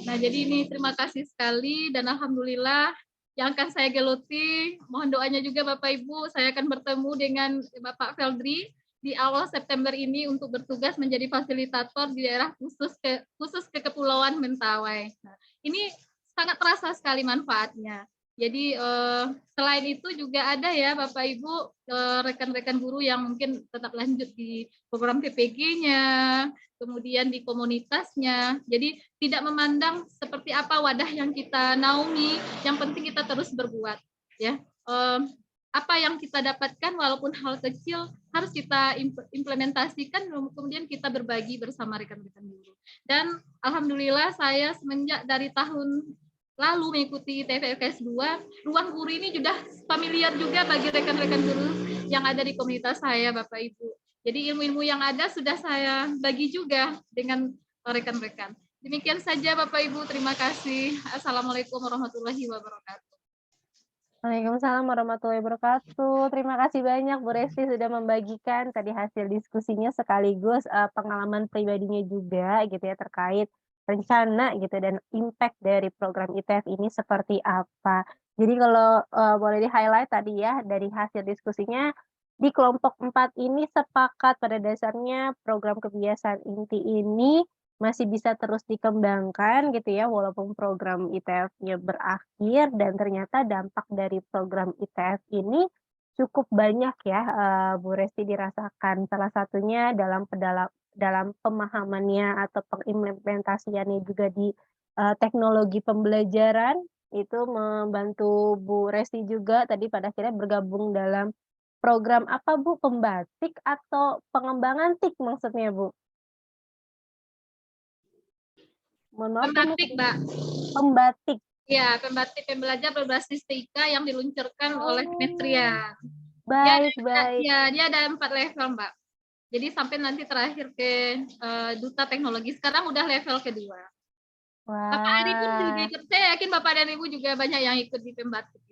Speaker 5: Nah, jadi ini terima kasih sekali dan alhamdulillah yang akan saya geluti, mohon doanya juga Bapak Ibu, saya akan bertemu dengan Bapak Feldri di awal September ini untuk bertugas menjadi fasilitator di daerah khusus ke Kepulauan Mentawai. Nah, ini sangat terasa sekali manfaatnya. Jadi selain itu juga ada ya Bapak Ibu rekan-rekan guru yang mungkin tetap lanjut di program PPG-nya, kemudian di komunitasnya. Jadi tidak memandang seperti apa wadah yang kita naungi, yang penting kita terus berbuat ya. Apa yang kita dapatkan walaupun hal kecil harus kita implementasikan, kemudian kita berbagi bersama rekan-rekan guru. Dan alhamdulillah saya semenjak dari tahun lalu mengikuti ITF FKS 2, ruang guru ini sudah familiar juga bagi rekan-rekan guru yang ada di komunitas saya, Bapak Ibu. Jadi ilmu-ilmu yang ada sudah saya bagi juga dengan rekan-rekan. Demikian saja Bapak Ibu, terima kasih. Assalamualaikum warahmatullahi wabarakatuh.
Speaker 2: Waalaikumsalam warahmatullahi wabarakatuh. Terima kasih banyak Bu Resti sudah membagikan tadi hasil diskusinya sekaligus pengalaman pribadinya juga gitu ya terkait rencana gitu dan impact dari program ITF ini seperti apa. Jadi kalau boleh di-highlight tadi ya dari hasil diskusinya di kelompok 4 ini sepakat pada dasarnya program kebiasaan inti ini masih bisa terus dikembangkan gitu ya walaupun program ITF-nya berakhir dan ternyata dampak dari program ITF ini cukup banyak ya Bu Resti dirasakan. Salah satunya dalam pemahamannya atau pengimplementasiannya juga di teknologi pembelajaran itu membantu Bu Resti juga tadi pada akhirnya bergabung dalam program apa Bu? Pembatik atau pengembangan TIK maksudnya Bu? Mohon maaf,
Speaker 5: Pembatik, Mbak.
Speaker 2: Pembatik.
Speaker 5: Ya, pembatik pembelajar berbasis TIK yang diluncurkan oleh Kementerian.
Speaker 2: Baik.
Speaker 5: Ya, dia ada 4 level, Mbak. Jadi sampai nanti terakhir ke Duta Teknologi. Sekarang udah level kedua.
Speaker 2: Wah.
Speaker 5: Bapak Ari pun juga ikut. Saya yakin Bapak dan Ibu juga banyak yang ikut di pembatik.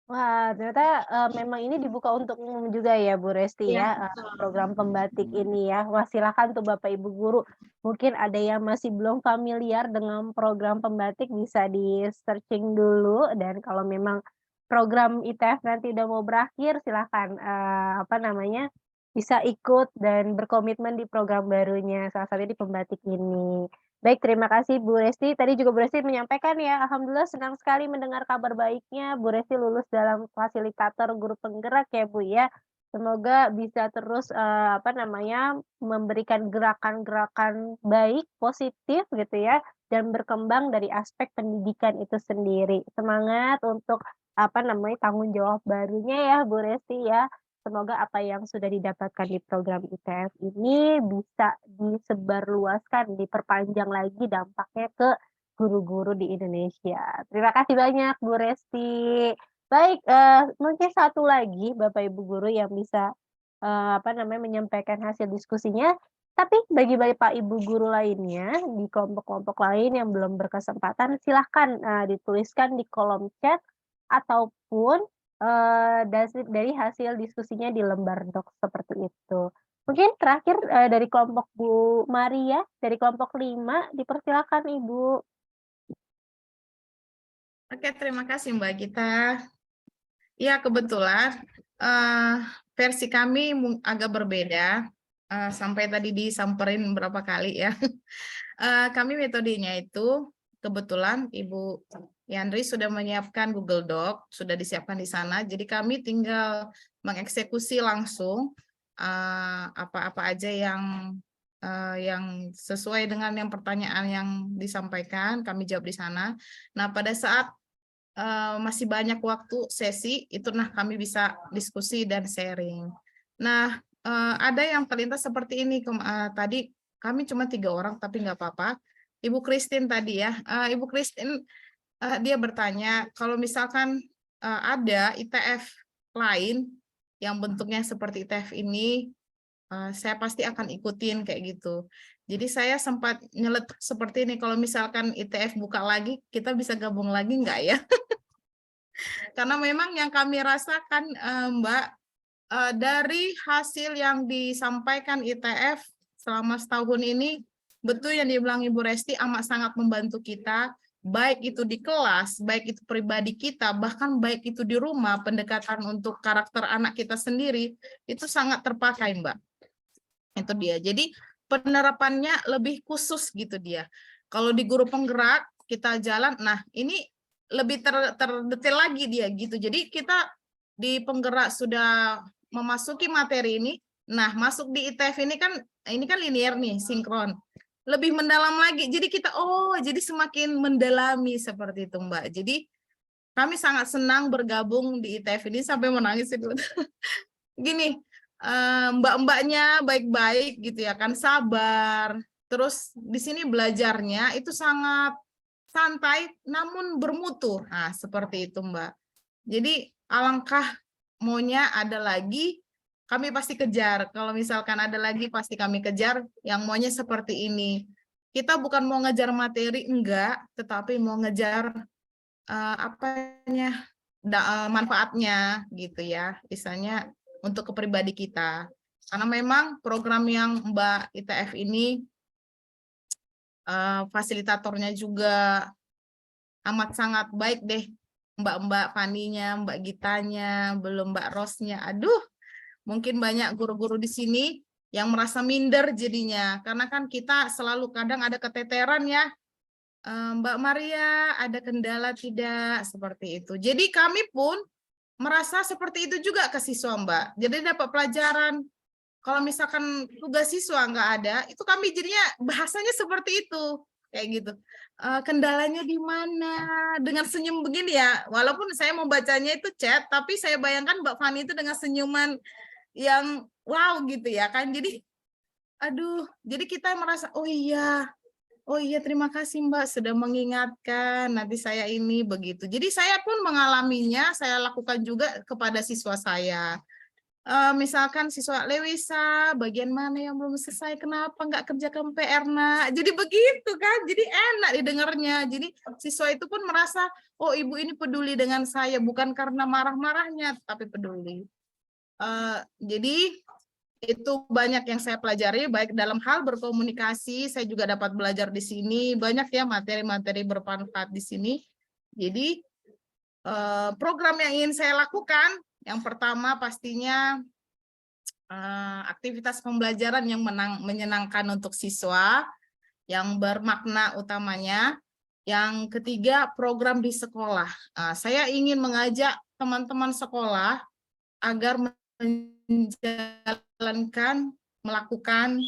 Speaker 2: Wah, ternyata memang ini dibuka untuk umum juga ya Bu Resti ya, program pembatik ini ya. Wah, silakan tuh Bapak Ibu guru, mungkin ada yang masih belum familiar dengan program pembatik bisa di-searching dulu dan kalau memang program ITF nanti udah mau berakhir silakan bisa ikut dan berkomitmen di program barunya, salah satunya di pembatik ini. Baik, terima kasih Bu Resti. Tadi juga Bu Resti menyampaikan ya, alhamdulillah senang sekali mendengar kabar baiknya Bu Resti lulus dalam fasilitator guru penggerak ya Bu ya. Semoga bisa terus memberikan gerakan-gerakan baik, positif gitu ya, dan berkembang dari aspek pendidikan itu sendiri. Semangat untuk tanggung jawab barunya ya Bu Resti ya. Semoga apa yang sudah didapatkan di program ITF ini bisa disebarluaskan, diperpanjang lagi dampaknya ke guru-guru di Indonesia. Terima kasih banyak Bu Resti. Baik, mungkin satu lagi Bapak Ibu guru yang bisa menyampaikan hasil diskusinya. Tapi bagi Bapak Ibu guru lainnya di kelompok-kelompok lain yang belum berkesempatan, silahkan dituliskan di kolom chat ataupun dari hasil diskusinya di lembar doc seperti itu. Mungkin terakhir dari kelompok Bu Maria, dari kelompok 5, dipersilakan Ibu.
Speaker 6: Oke, terima kasih Mbak Gita. Ya, kebetulan versi kami agak berbeda, sampai tadi disamperin berapa kali ya. Kami metodenya itu kebetulan Ibu Yandri sudah menyiapkan Google Doc, sudah disiapkan di sana. Jadi kami tinggal mengeksekusi langsung apa-apa aja yang sesuai dengan yang pertanyaan yang disampaikan, kami jawab di sana. Nah, pada saat masih banyak waktu sesi, itu kami bisa diskusi dan sharing. Nah, ada yang terlintas seperti ini. Tadi kami cuma 3 orang, tapi nggak apa-apa. Ibu Christine tadi ya, Ibu Christine dia bertanya, kalau misalkan ada ITF lain yang bentuknya seperti ITF ini, saya pasti akan ikutin kayak gitu. Jadi saya sempat nyeletuk seperti ini, kalau misalkan ITF buka lagi, kita bisa gabung lagi nggak ya? Karena memang yang kami rasakan, Mbak, dari hasil yang disampaikan ITF selama setahun ini, betul yang dibilang Ibu Resti amat sangat membantu kita, baik itu di kelas, baik itu pribadi kita, bahkan baik itu di rumah, pendekatan untuk karakter anak kita sendiri, itu sangat terpakai, Mbak. Itu dia. Jadi penerapannya lebih khusus gitu dia. Kalau di guru penggerak, kita jalan, nah ini lebih terdetail lagi dia gitu. Jadi kita di penggerak sudah memasuki materi ini, nah masuk di ITF ini kan linear nih, sinkron. Lebih mendalam lagi, jadi kita jadi semakin mendalami seperti itu, Mbak. Jadi kami sangat senang bergabung di ITF ini sampai menangis itu. Gini, mbak-mbaknya baik-baik gitu ya kan, sabar. Terus di sini belajarnya itu sangat santai namun bermutu. Nah, seperti itu, Mbak. Jadi alangkah maunya ada lagi, kami pasti kejar. Kalau misalkan ada lagi, pasti kami kejar yang maunya seperti ini. Kita bukan mau ngejar materi, enggak, tetapi mau ngejar manfaatnya gitu ya, misalnya untuk ke pribadi kita. Karena memang program yang Mbak ITF ini fasilitatornya juga amat sangat baik deh, Mbak Faninya, Mbak Gitanya, belum Mbak Rosnya. Aduh, mungkin banyak guru-guru di sini yang merasa minder jadinya, karena kan kita selalu kadang ada keteteran ya, Mbak Maria ada kendala tidak, seperti itu. Jadi kami pun merasa seperti itu juga ke siswa, Mbak. Jadi dapat pelajaran. Kalau misalkan tugas siswa nggak ada, itu kami jadinya bahasanya seperti itu, kayak gitu. Kendalanya di mana? Dengan senyum begini ya, walaupun saya mau bacanya itu chat, tapi saya bayangkan Mbak Fani itu dengan senyuman yang wow gitu ya kan. Jadi, aduh, jadi kita merasa, oh iya, terima kasih Mbak sudah mengingatkan, nanti saya ini begitu. Jadi saya pun mengalaminya, saya lakukan juga kepada siswa saya. Misalkan siswa Lewisa, bagian mana yang belum selesai, kenapa nggak kerjakan PR nak? Jadi begitu kan, jadi enak didengarnya. Jadi siswa itu pun merasa, oh ibu ini peduli dengan saya, bukan karena marah-marahnya, tapi peduli. Jadi itu banyak yang saya pelajari, baik dalam hal berkomunikasi, saya juga dapat belajar di sini, banyak ya materi-materi bermanfaat di sini. Jadi program yang ingin saya lakukan, yang pertama pastinya aktivitas pembelajaran yang menyenangkan untuk siswa, yang bermakna utamanya. Yang ketiga, program di sekolah. Saya ingin mengajak teman-teman sekolah agar menjalankan, melakukan,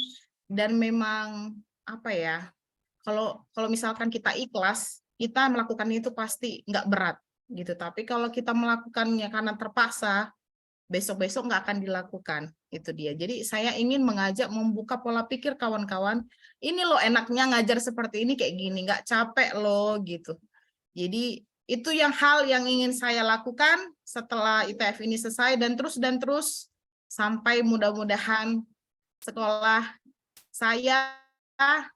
Speaker 6: dan memang apa ya, kalau misalkan kita ikhlas, kita melakukan itu pasti nggak berat gitu. Tapi kalau kita melakukannya karena terpaksa, besok-besok nggak akan dilakukan. Itu dia. Jadi saya ingin mengajak membuka pola pikir kawan-kawan. Ini loh enaknya ngajar seperti ini kayak gini, nggak capek loh gitu. Jadi itu hal yang ingin saya lakukan setelah ITF ini selesai, dan terus sampai mudah-mudahan sekolah saya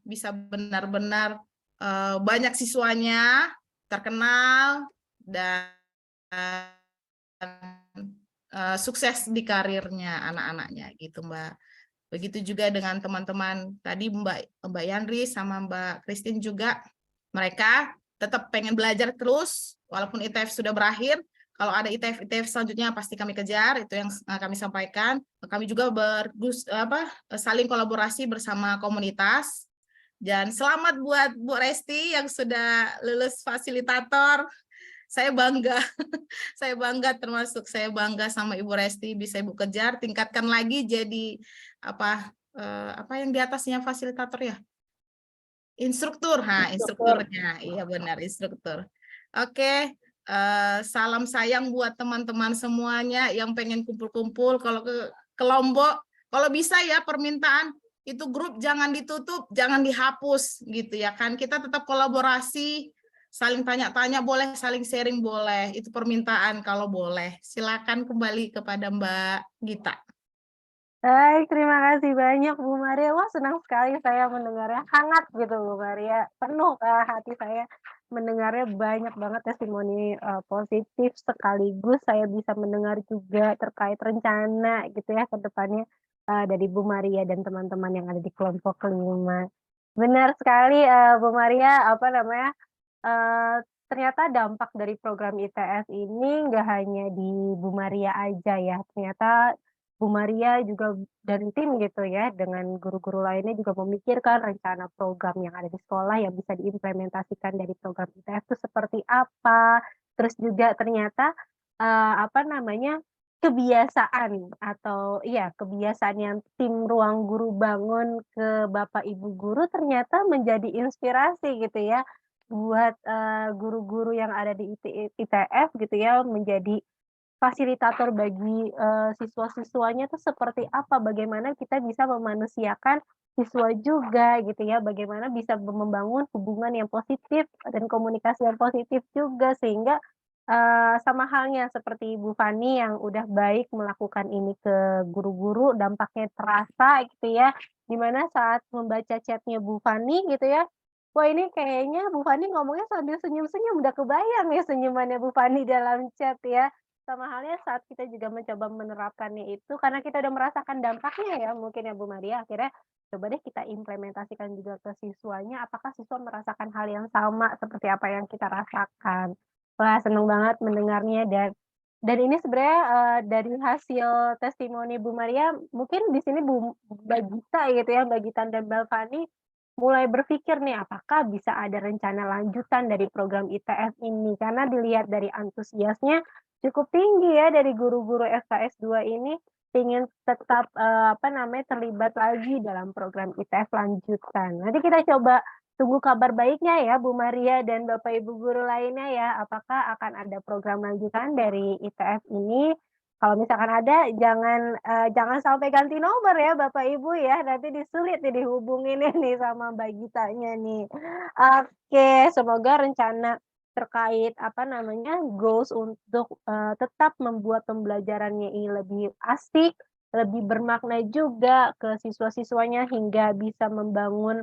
Speaker 6: bisa benar-benar banyak siswanya, terkenal, dan sukses di karirnya anak-anaknya gitu, Mbak. Begitu juga dengan teman-teman tadi, Mbak Yandri sama Mbak Christine juga, mereka tetap pengen belajar terus walaupun ITF sudah berakhir. Kalau ada ITF selanjutnya pasti kami kejar, itu yang kami sampaikan. Kami juga saling kolaborasi bersama komunitas. Dan selamat buat Bu Resti yang sudah lulus fasilitator. Saya bangga, saya bangga sama Ibu Resti, bisa Ibu kejar, tingkatkan lagi jadi apa yang di atasnya fasilitator ya? Instruktur, instrukturnya, iya benar instruktur. Oke, salam sayang buat teman-teman semuanya yang pengen kumpul-kumpul. Kalau ke Lombok, kalau bisa ya permintaan itu grup jangan ditutup, jangan dihapus gitu ya kan. Kita tetap kolaborasi, saling tanya-tanya boleh, saling sharing boleh. Itu permintaan kalau boleh. Silakan kembali kepada Mbak Gita.
Speaker 2: Baik, terima kasih banyak Bu Maria. Wah, senang sekali saya mendengarnya, hangat gitu Bu Maria. Penuh hati saya mendengarnya, banyak banget testimoni positif, sekaligus saya bisa mendengar juga terkait rencana gitu ya ke depannya dari Bu Maria dan teman-teman yang ada di kelompok kelima. Benar sekali Bu Maria, ternyata dampak dari program ITS ini nggak hanya di Bu Maria aja ya, ternyata Bu Maria juga dan tim gitu ya, dengan guru-guru lainnya juga memikirkan rencana program yang ada di sekolah yang bisa diimplementasikan dari program ITS itu seperti apa. Terus juga ternyata kebiasaan kebiasaan yang tim Ruang Guru bangun ke Bapak Ibu guru ternyata menjadi inspirasi gitu ya buat guru-guru yang ada di ITF gitu ya, menjadi fasilitator bagi siswa-siswanya tuh seperti apa, bagaimana kita bisa memanusiakan siswa juga gitu ya, bagaimana bisa membangun hubungan yang positif dan komunikasi yang positif juga, sehingga sama halnya seperti Bu Fani yang udah baik melakukan ini ke guru-guru, dampaknya terasa gitu ya, di mana saat membaca chat-nya Bu Fani gitu ya, wah ini kayaknya Bu Fani ngomongnya sambil senyum-senyum, udah kebayang ya senyumannya Bu Fani dalam chat ya. Sama halnya saat kita juga mencoba menerapkannya itu, karena kita udah merasakan dampaknya ya mungkin ya Bu Maria, akhirnya coba deh kita implementasikan juga ke siswanya, apakah siswa merasakan hal yang sama seperti apa yang kita rasakan. Wah seneng banget mendengarnya dan ini sebenarnya dari hasil testimoni Bu Maria, mungkin di sini Mbak Gita gitu ya, Mbak Gita dan Mbak Fani mulai berpikir nih, apakah bisa ada rencana lanjutan dari program ITS ini? Karena dilihat dari antusiasnya cukup tinggi ya dari guru-guru SKS 2 ini ingin tetap terlibat lagi dalam program ITF lanjutan. Nanti kita coba tunggu kabar baiknya ya Bu Maria dan Bapak Ibu guru lainnya ya, apakah akan ada program lanjutan dari ITF ini. Kalau misalkan ada jangan sampai ganti nomor ya Bapak Ibu ya, nanti disulit nih dihubungin nih sama Mbak Gitanya nih. Oke, semoga rencana terkait goals untuk tetap membuat pembelajarannya ini lebih asik, lebih bermakna juga ke siswa-siswanya hingga bisa membangun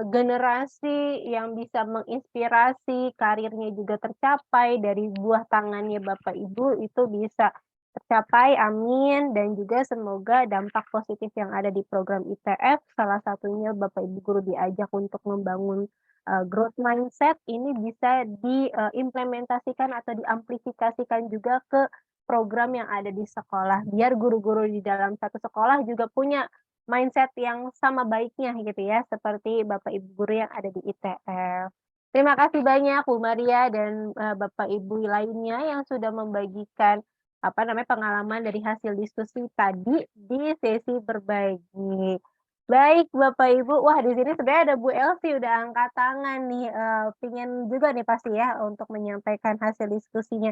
Speaker 2: generasi yang bisa menginspirasi, karirnya juga tercapai dari buah tangannya Bapak Ibu itu bisa tercapai, amin. Dan juga semoga dampak positif yang ada di program ITF, salah satunya Bapak Ibu guru diajak untuk membangun growth mindset ini bisa diimplementasikan atau diamplifikasikan juga ke program yang ada di sekolah. Biar guru-guru di dalam satu sekolah juga punya mindset yang sama baiknya gitu ya, seperti Bapak Ibu guru yang ada di ITF. Terima kasih banyak Bu Maria dan Bapak Ibu lainnya yang sudah membagikan pengalaman dari hasil diskusi tadi di sesi berbagi. Baik Bapak Ibu, wah di sini sebenarnya ada Bu Elvi udah angkat tangan nih, pingin juga nih pasti ya untuk menyampaikan hasil diskusinya.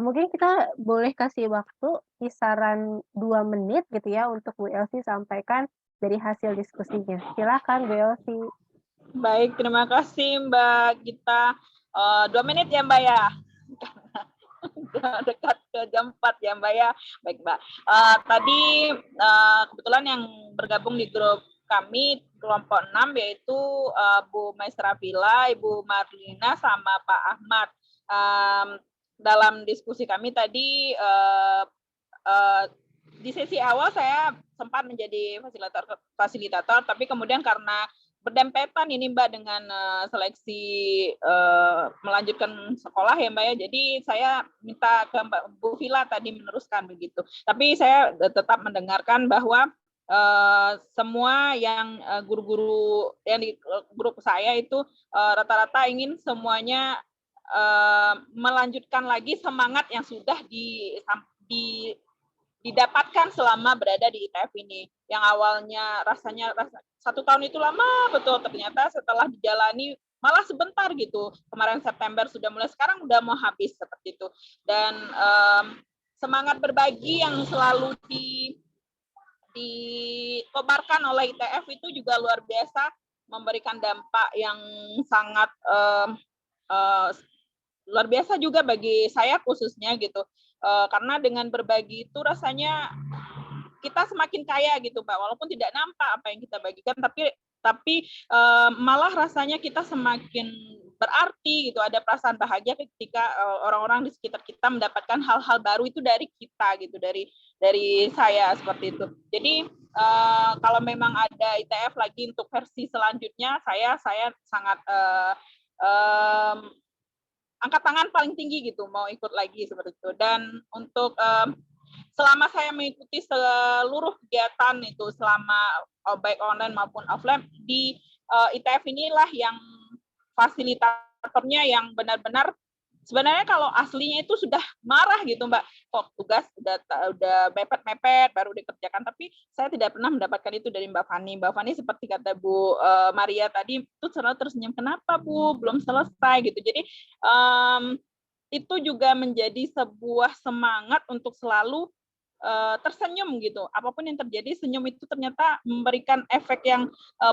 Speaker 2: Mungkin kita boleh kasih waktu kisaran 2 menit gitu ya untuk Bu Elvi sampaikan dari hasil diskusinya. Silakan Bu Elvi.
Speaker 7: Baik, terima kasih Mbak Gita. 2 menit ya Mbak ya. Dekat ke jam 4 ya Mbak ya. Baik Mbak. Tadi kebetulan yang bergabung di grup kami kelompok 6 yaitu Bu Maisra Villa, Ibu Marlina sama Pak Ahmad. Dalam diskusi kami tadi di sesi awal saya sempat menjadi fasilitator, tapi kemudian karena berdempetan ini Mbak dengan seleksi melanjutkan sekolah ya Mbak ya. Jadi saya minta ke Mbak Bu Villa tadi meneruskan begitu. Tapi saya tetap mendengarkan bahwa semua yang guru-guru yang di grup saya itu rata-rata ingin semuanya melanjutkan lagi semangat yang sudah didapatkan selama berada di ITF ini. Yang awalnya rasanya 1 tahun itu lama betul, ternyata setelah dijalani malah sebentar gitu. Kemarin September sudah mulai, sekarang udah mau habis seperti itu. Dan semangat berbagi yang selalu dikobarkan oleh ITF itu juga luar biasa, memberikan dampak yang sangat luar biasa juga bagi saya khususnya gitu. Karena dengan berbagi itu rasanya kita semakin kaya gitu, Mbak. Walaupun tidak nampak apa yang kita bagikan, tapi malah rasanya kita semakin berarti gitu. Ada perasaan bahagia ketika orang-orang di sekitar kita mendapatkan hal-hal baru itu dari kita gitu, dari saya seperti itu. Jadi kalau memang ada ITF lagi untuk versi selanjutnya, saya sangat angkat tangan paling tinggi gitu, mau ikut lagi seperti itu. Dan untuk selama saya mengikuti seluruh kegiatan itu, selama baik online maupun offline di ITF inilah yang fasilitatornya yang benar-benar, sebenarnya kalau aslinya itu sudah marah gitu, Mbak. Kok tugas udah mepet-mepet baru dikerjakan, tapi saya tidak pernah mendapatkan itu dari Mbak Fani. Mbak Fani seperti kata Bu Maria tadi, itu selalu tersenyum, kenapa Bu belum selesai gitu. Jadi itu juga menjadi sebuah semangat untuk selalu tersenyum gitu. Apapun yang terjadi, senyum itu ternyata memberikan efek yang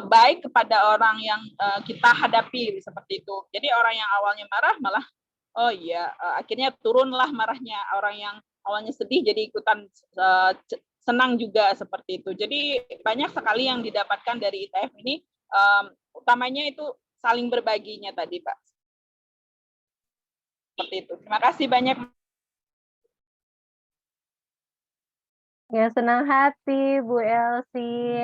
Speaker 7: baik kepada orang yang kita hadapi seperti itu. Jadi orang yang awalnya marah malah akhirnya turunlah marahnya. Orang yang awalnya sedih jadi ikutan senang juga seperti itu. Jadi banyak sekali yang didapatkan dari ITF ini, utamanya itu saling berbaginya tadi, Pak. Seperti itu. Terima kasih banyak.
Speaker 2: Ya, senang hati Bu Elsi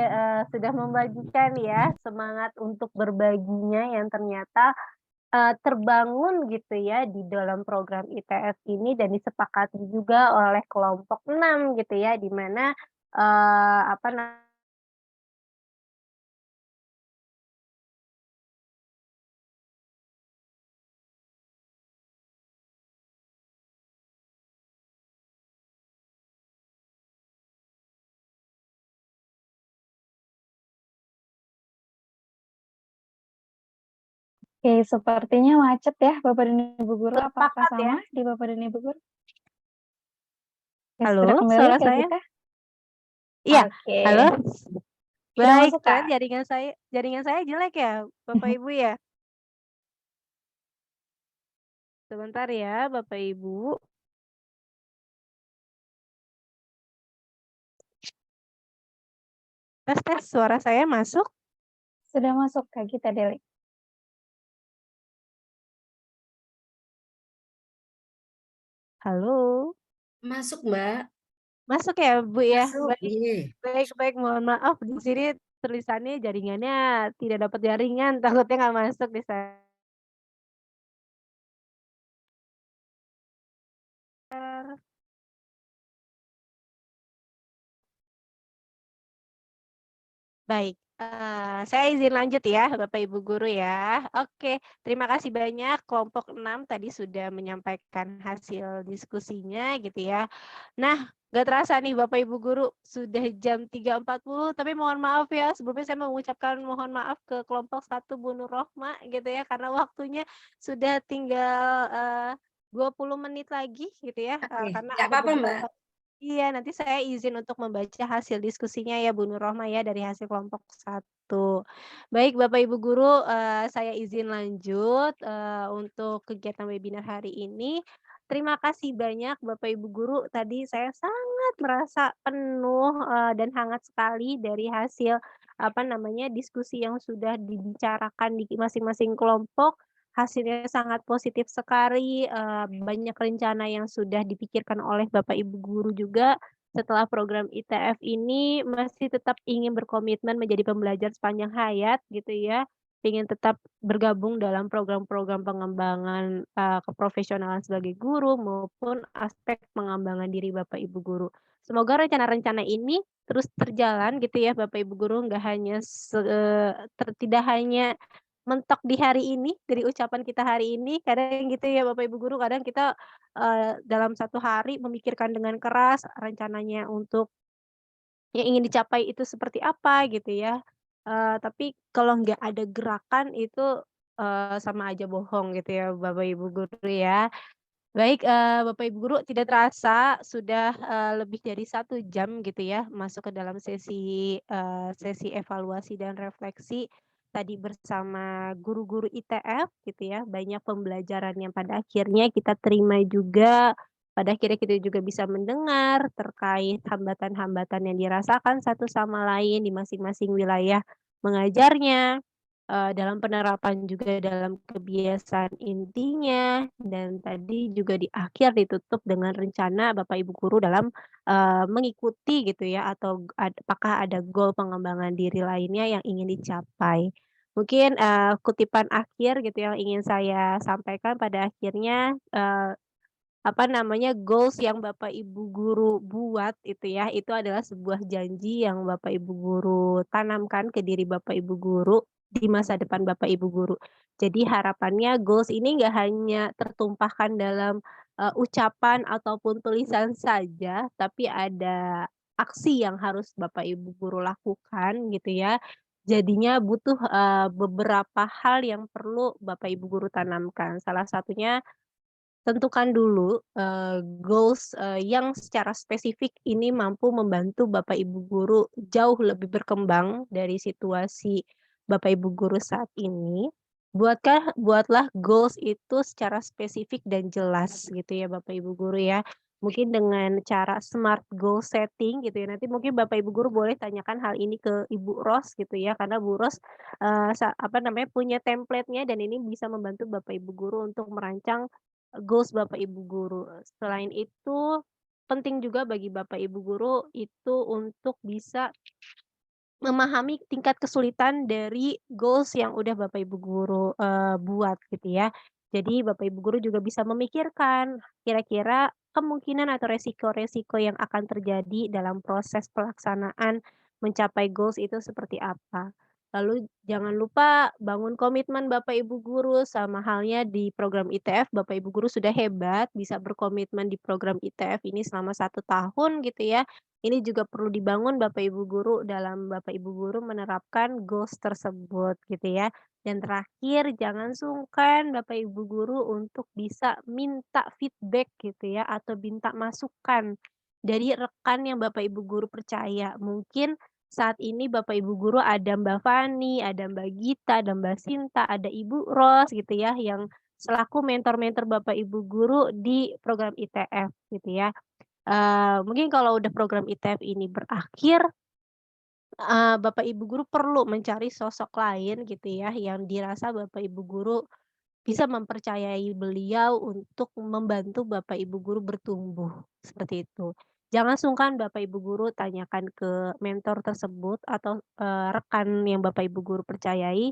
Speaker 2: sudah membagikan ya semangat untuk berbaginya yang ternyata terbangun gitu ya di dalam program ITF ini dan disepakati juga oleh kelompok 6 gitu ya, di mana
Speaker 1: Oke, sepertinya macet ya Bapak dan Ibu Guru. Apakah
Speaker 2: Sepakat ya.
Speaker 1: sama di Bapak dan Ibu Guru?
Speaker 2: Halo,
Speaker 1: Sudah kembali
Speaker 2: suara
Speaker 1: ke
Speaker 2: saya?
Speaker 1: kita?
Speaker 2: Iya,
Speaker 1: Oke.
Speaker 2: halo.
Speaker 1: Sudah
Speaker 2: Baik,
Speaker 1: masuk,
Speaker 2: kan
Speaker 1: Kak?
Speaker 2: jaringan saya jelek ya, Bapak Ibu ya. Sebentar ya, Bapak Ibu. Tes, suara saya masuk?
Speaker 1: Sudah masuk, Kak Gita Deli.
Speaker 2: Halo.
Speaker 9: Masuk, Mbak.
Speaker 2: Masuk ya, Bu ya?
Speaker 9: Masuk,
Speaker 2: Baik, mohon maaf di sini tulisannya jaringannya tidak dapat jaringan, takutnya nggak masuk di sana. Baik, saya izin lanjut ya Bapak Ibu Guru ya. Oke, terima kasih banyak kelompok 6 tadi sudah menyampaikan hasil diskusinya gitu ya. Nah, nggak terasa nih Bapak Ibu Guru sudah jam 3.40, tapi mohon maaf ya sebelumnya saya mengucapkan mohon maaf ke kelompok 1 Bu Nur Rohma gitu ya, karena waktunya sudah tinggal 20 menit lagi gitu ya. Karena
Speaker 9: nggak
Speaker 2: ada
Speaker 9: apa-apa,
Speaker 2: beberapa.
Speaker 9: Mbak.
Speaker 2: Iya, nanti saya izin untuk membaca hasil diskusinya ya Bu Nur Rohma ya dari hasil kelompok 1. Baik Bapak Ibu Guru, saya izin lanjut untuk kegiatan webinar hari ini. Terima kasih banyak Bapak Ibu Guru, tadi saya sangat merasa penuh dan hangat sekali dari hasil diskusi yang sudah dibicarakan di masing-masing kelompok. Hasilnya sangat positif sekali, banyak rencana yang sudah dipikirkan oleh Bapak Ibu Guru juga setelah program ITF ini masih tetap ingin berkomitmen menjadi pembelajar sepanjang hayat gitu ya. ingin tetap bergabung dalam program-program pengembangan, keprofesionalan sebagai guru maupun aspek pengembangan diri Bapak Ibu guru. Semoga rencana-rencana ini terus terjalan gitu ya Bapak Ibu guru, nggak hanya tidak hanya mentok di hari ini, dari ucapan kita hari ini, kadang gitu ya Bapak Ibu guru, kadang kita, dalam satu hari memikirkan dengan keras rencananya untuk yang ingin dicapai itu seperti apa gitu ya, tapi kalau nggak ada gerakan itu, sama aja bohong gitu ya Bapak Ibu guru ya. Baik, Bapak Ibu guru tidak terasa sudah, lebih dari 1 jam gitu ya masuk ke dalam sesi evaluasi dan refleksi tadi bersama guru-guru ITF gitu ya. Banyak pembelajaran yang pada akhirnya kita terima juga, pada akhirnya kita juga bisa mendengar terkait hambatan-hambatan yang dirasakan satu sama lain di masing-masing wilayah mengajarnya. Dalam penerapan juga dalam kebiasaan intinya, dan tadi juga di akhir ditutup dengan rencana Bapak Ibu guru dalam, mengikuti gitu ya atau apakah ada goal pengembangan diri lainnya yang ingin dicapai. Mungkin, kutipan akhir gitu yang ingin saya sampaikan pada akhirnya, apa namanya, goals yang Bapak Ibu guru buat itu ya, itu adalah sebuah janji yang Bapak Ibu guru tanamkan ke diri Bapak Ibu guru di masa depan Bapak Ibu guru. Jadi harapannya goals ini nggak hanya tertumpahkan dalam, ucapan ataupun tulisan saja, tapi ada aksi yang harus Bapak Ibu guru lakukan gitu ya. Jadinya butuh, beberapa hal yang perlu Bapak Ibu guru tanamkan. Salah satunya tentukan dulu, goals, yang secara spesifik ini mampu membantu Bapak Ibu guru jauh lebih berkembang dari situasi Bapak Ibu guru saat ini. Buatlah goals itu secara spesifik dan jelas gitu ya Bapak Ibu guru ya. Mungkin dengan cara smart goal setting gitu ya, nanti mungkin Bapak Ibu guru boleh tanyakan hal ini ke Ibu Ros gitu ya, karena Bu Ros, apa namanya, punya template-nya dan ini bisa membantu Bapak Ibu guru untuk merancang goals Bapak Ibu guru. Selain itu, penting juga bagi Bapak Ibu guru itu untuk bisa memahami tingkat kesulitan dari goals yang udah Bapak Ibu guru, buat gitu ya. Jadi Bapak Ibu guru juga bisa memikirkan kira-kira kemungkinan atau resiko-resiko yang akan terjadi dalam proses pelaksanaan mencapai goals itu seperti apa. Lalu jangan lupa bangun komitmen Bapak Ibu guru, sama halnya di program ITF Bapak Ibu guru sudah hebat bisa berkomitmen di program ITF ini selama 1 tahun gitu ya. Ini juga perlu dibangun Bapak Ibu guru dalam Bapak Ibu guru menerapkan goals tersebut gitu ya. Dan terakhir jangan sungkan Bapak Ibu guru untuk bisa minta feedback gitu ya atau minta masukan dari rekan yang Bapak Ibu guru percaya. Mungkin saat ini Bapak Ibu guru ada Mbak Fani, ada Mbak Gita, ada Mbak Sinta, ada Ibu Ros gitu ya yang selaku mentor-mentor Bapak Ibu guru di program ITF gitu ya. Mungkin kalau udah program ITF ini berakhir, Bapak Ibu guru perlu mencari sosok lain gitu ya, yang dirasa Bapak Ibu guru bisa mempercayai beliau untuk membantu Bapak Ibu guru bertumbuh, seperti itu. Jangan sungkan Bapak Ibu guru tanyakan ke mentor tersebut atau, rekan yang Bapak Ibu guru percayai,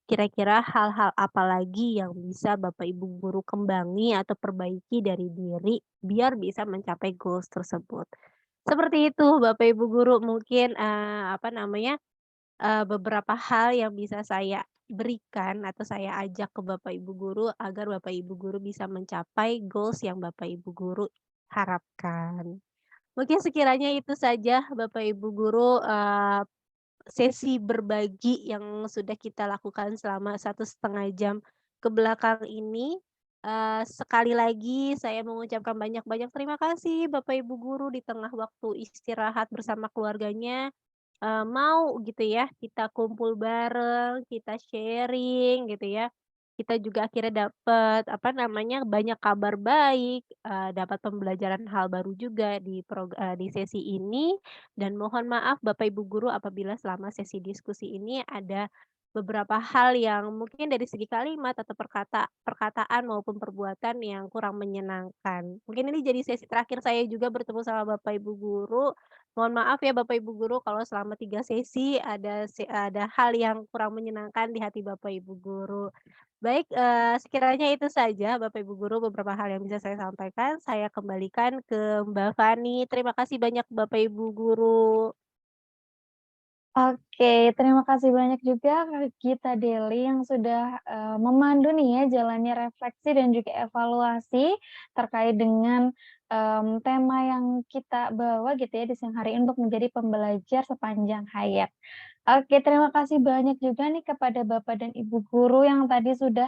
Speaker 2: kira-kira hal-hal apa lagi yang bisa Bapak Ibu guru kembangi atau perbaiki dari diri, biar bisa mencapai goals tersebut. Seperti itu Bapak Ibu guru mungkin, apa namanya, beberapa hal yang bisa saya berikan atau saya ajak ke Bapak Ibu guru agar Bapak Ibu guru bisa mencapai goals yang Bapak Ibu guru harapkan. Mungkin sekiranya itu saja Bapak Ibu guru, sesi berbagi yang sudah kita lakukan selama 1,5 jam ke belakang ini. Sekali lagi saya mengucapkan banyak-banyak terima kasih Bapak Ibu guru di tengah waktu istirahat bersama keluarganya. Mau gitu ya, kita kumpul bareng, kita sharing gitu ya. Kita juga akhirnya dapat, apa namanya, banyak kabar baik, dapat pembelajaran hal baru juga di sesi ini, dan mohon maaf Bapak Ibu guru apabila selama sesi diskusi ini ada beberapa hal yang mungkin dari segi kalimat atau perkataan maupun perbuatan yang kurang menyenangkan. Mungkin ini jadi sesi terakhir saya juga bertemu sama Bapak Ibu guru. Mohon maaf ya Bapak Ibu guru kalau selama 3 sesi ada hal yang kurang menyenangkan di hati Bapak Ibu guru. Baik, sekiranya itu saja Bapak Ibu guru beberapa hal yang bisa saya sampaikan. Saya kembalikan ke Mbak Fani. Terima kasih banyak Bapak Ibu guru.
Speaker 1: Oke, terima kasih banyak juga Kak Gita Deli yang sudah, memandu nih ya jalannya refleksi dan juga evaluasi terkait dengan, tema yang kita bawa gitu ya di siang hari ini untuk menjadi pembelajar sepanjang hayat. Oke, terima kasih banyak juga nih kepada Bapak dan Ibu guru yang tadi sudah,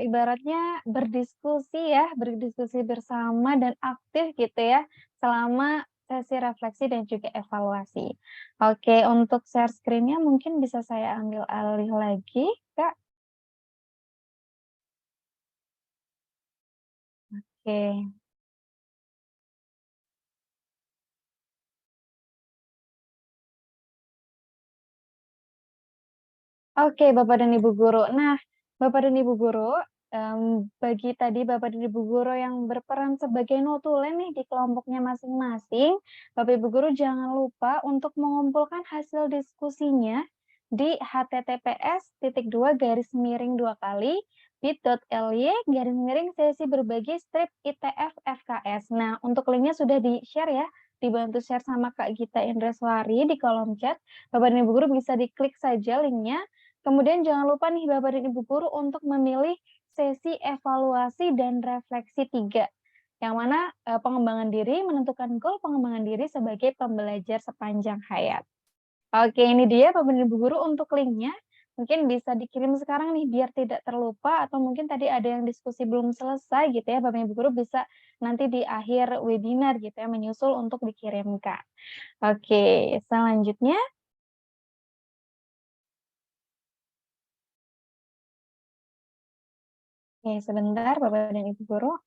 Speaker 1: ibaratnya berdiskusi bersama dan aktif gitu ya selama sesi refleksi dan juga evaluasi. Oke, untuk share screen-nya mungkin bisa saya ambil alih lagi, Kak. Oke. Oke, Bapak dan Ibu guru. Nah, Bapak dan Ibu guru, bagi tadi Bapak dan Ibu guru yang berperan sebagai notulen nih di kelompoknya masing-masing, Bapak Ibu guru jangan lupa untuk mengumpulkan hasil diskusinya di https://bit.ly/sesi berbagi strip ITF FKS. Nah, untuk linknya sudah di-share ya, dibantu share sama Kak Gita Indreswari di kolom chat. Bapak dan Ibu guru bisa diklik saja linknya. Kemudian jangan lupa nih Bapak dan Ibu guru untuk memilih sesi evaluasi dan refleksi 3, yang mana pengembangan diri menentukan goal pengembangan diri sebagai pembelajar sepanjang hayat. Oke, ini dia Bapak dan Ibu guru untuk linknya. Mungkin bisa dikirim sekarang nih biar tidak terlupa atau mungkin tadi ada yang diskusi belum selesai gitu ya Bapak dan Ibu guru bisa nanti di akhir webinar gitu ya menyusul untuk dikirimkan. Oke, selanjutnya. Oke, sebentar Bapak dan Ibu guru.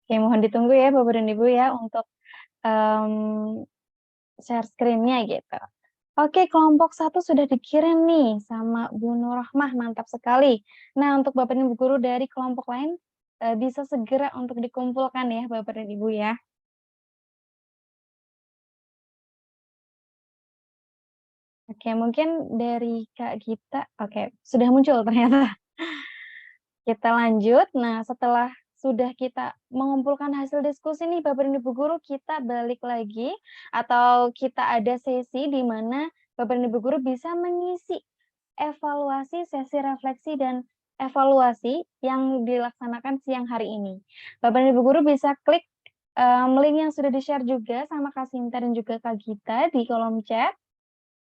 Speaker 1: Oke, mohon ditunggu ya Bapak dan Ibu ya untuk share screen-nya gitu. Oke, kelompok 1 sudah dikirim nih sama Bu Nurrohmah, mantap sekali. Nah, untuk Bapak dan Ibu guru dari kelompok lain bisa segera untuk dikumpulkan ya Bapak dan Ibu ya. Oke, mungkin dari Kak Gita, oke, sudah muncul ternyata. Kita lanjut. Nah, setelah sudah kita mengumpulkan hasil diskusi nih Bapak dan Ibu guru, kita balik lagi atau kita ada sesi di mana Bapak dan Ibu guru bisa mengisi evaluasi sesi refleksi dan evaluasi yang dilaksanakan siang hari ini. Bapak dan Ibu guru bisa klik link yang sudah di-share juga sama Kak Sinta dan juga Kak Gita di kolom chat.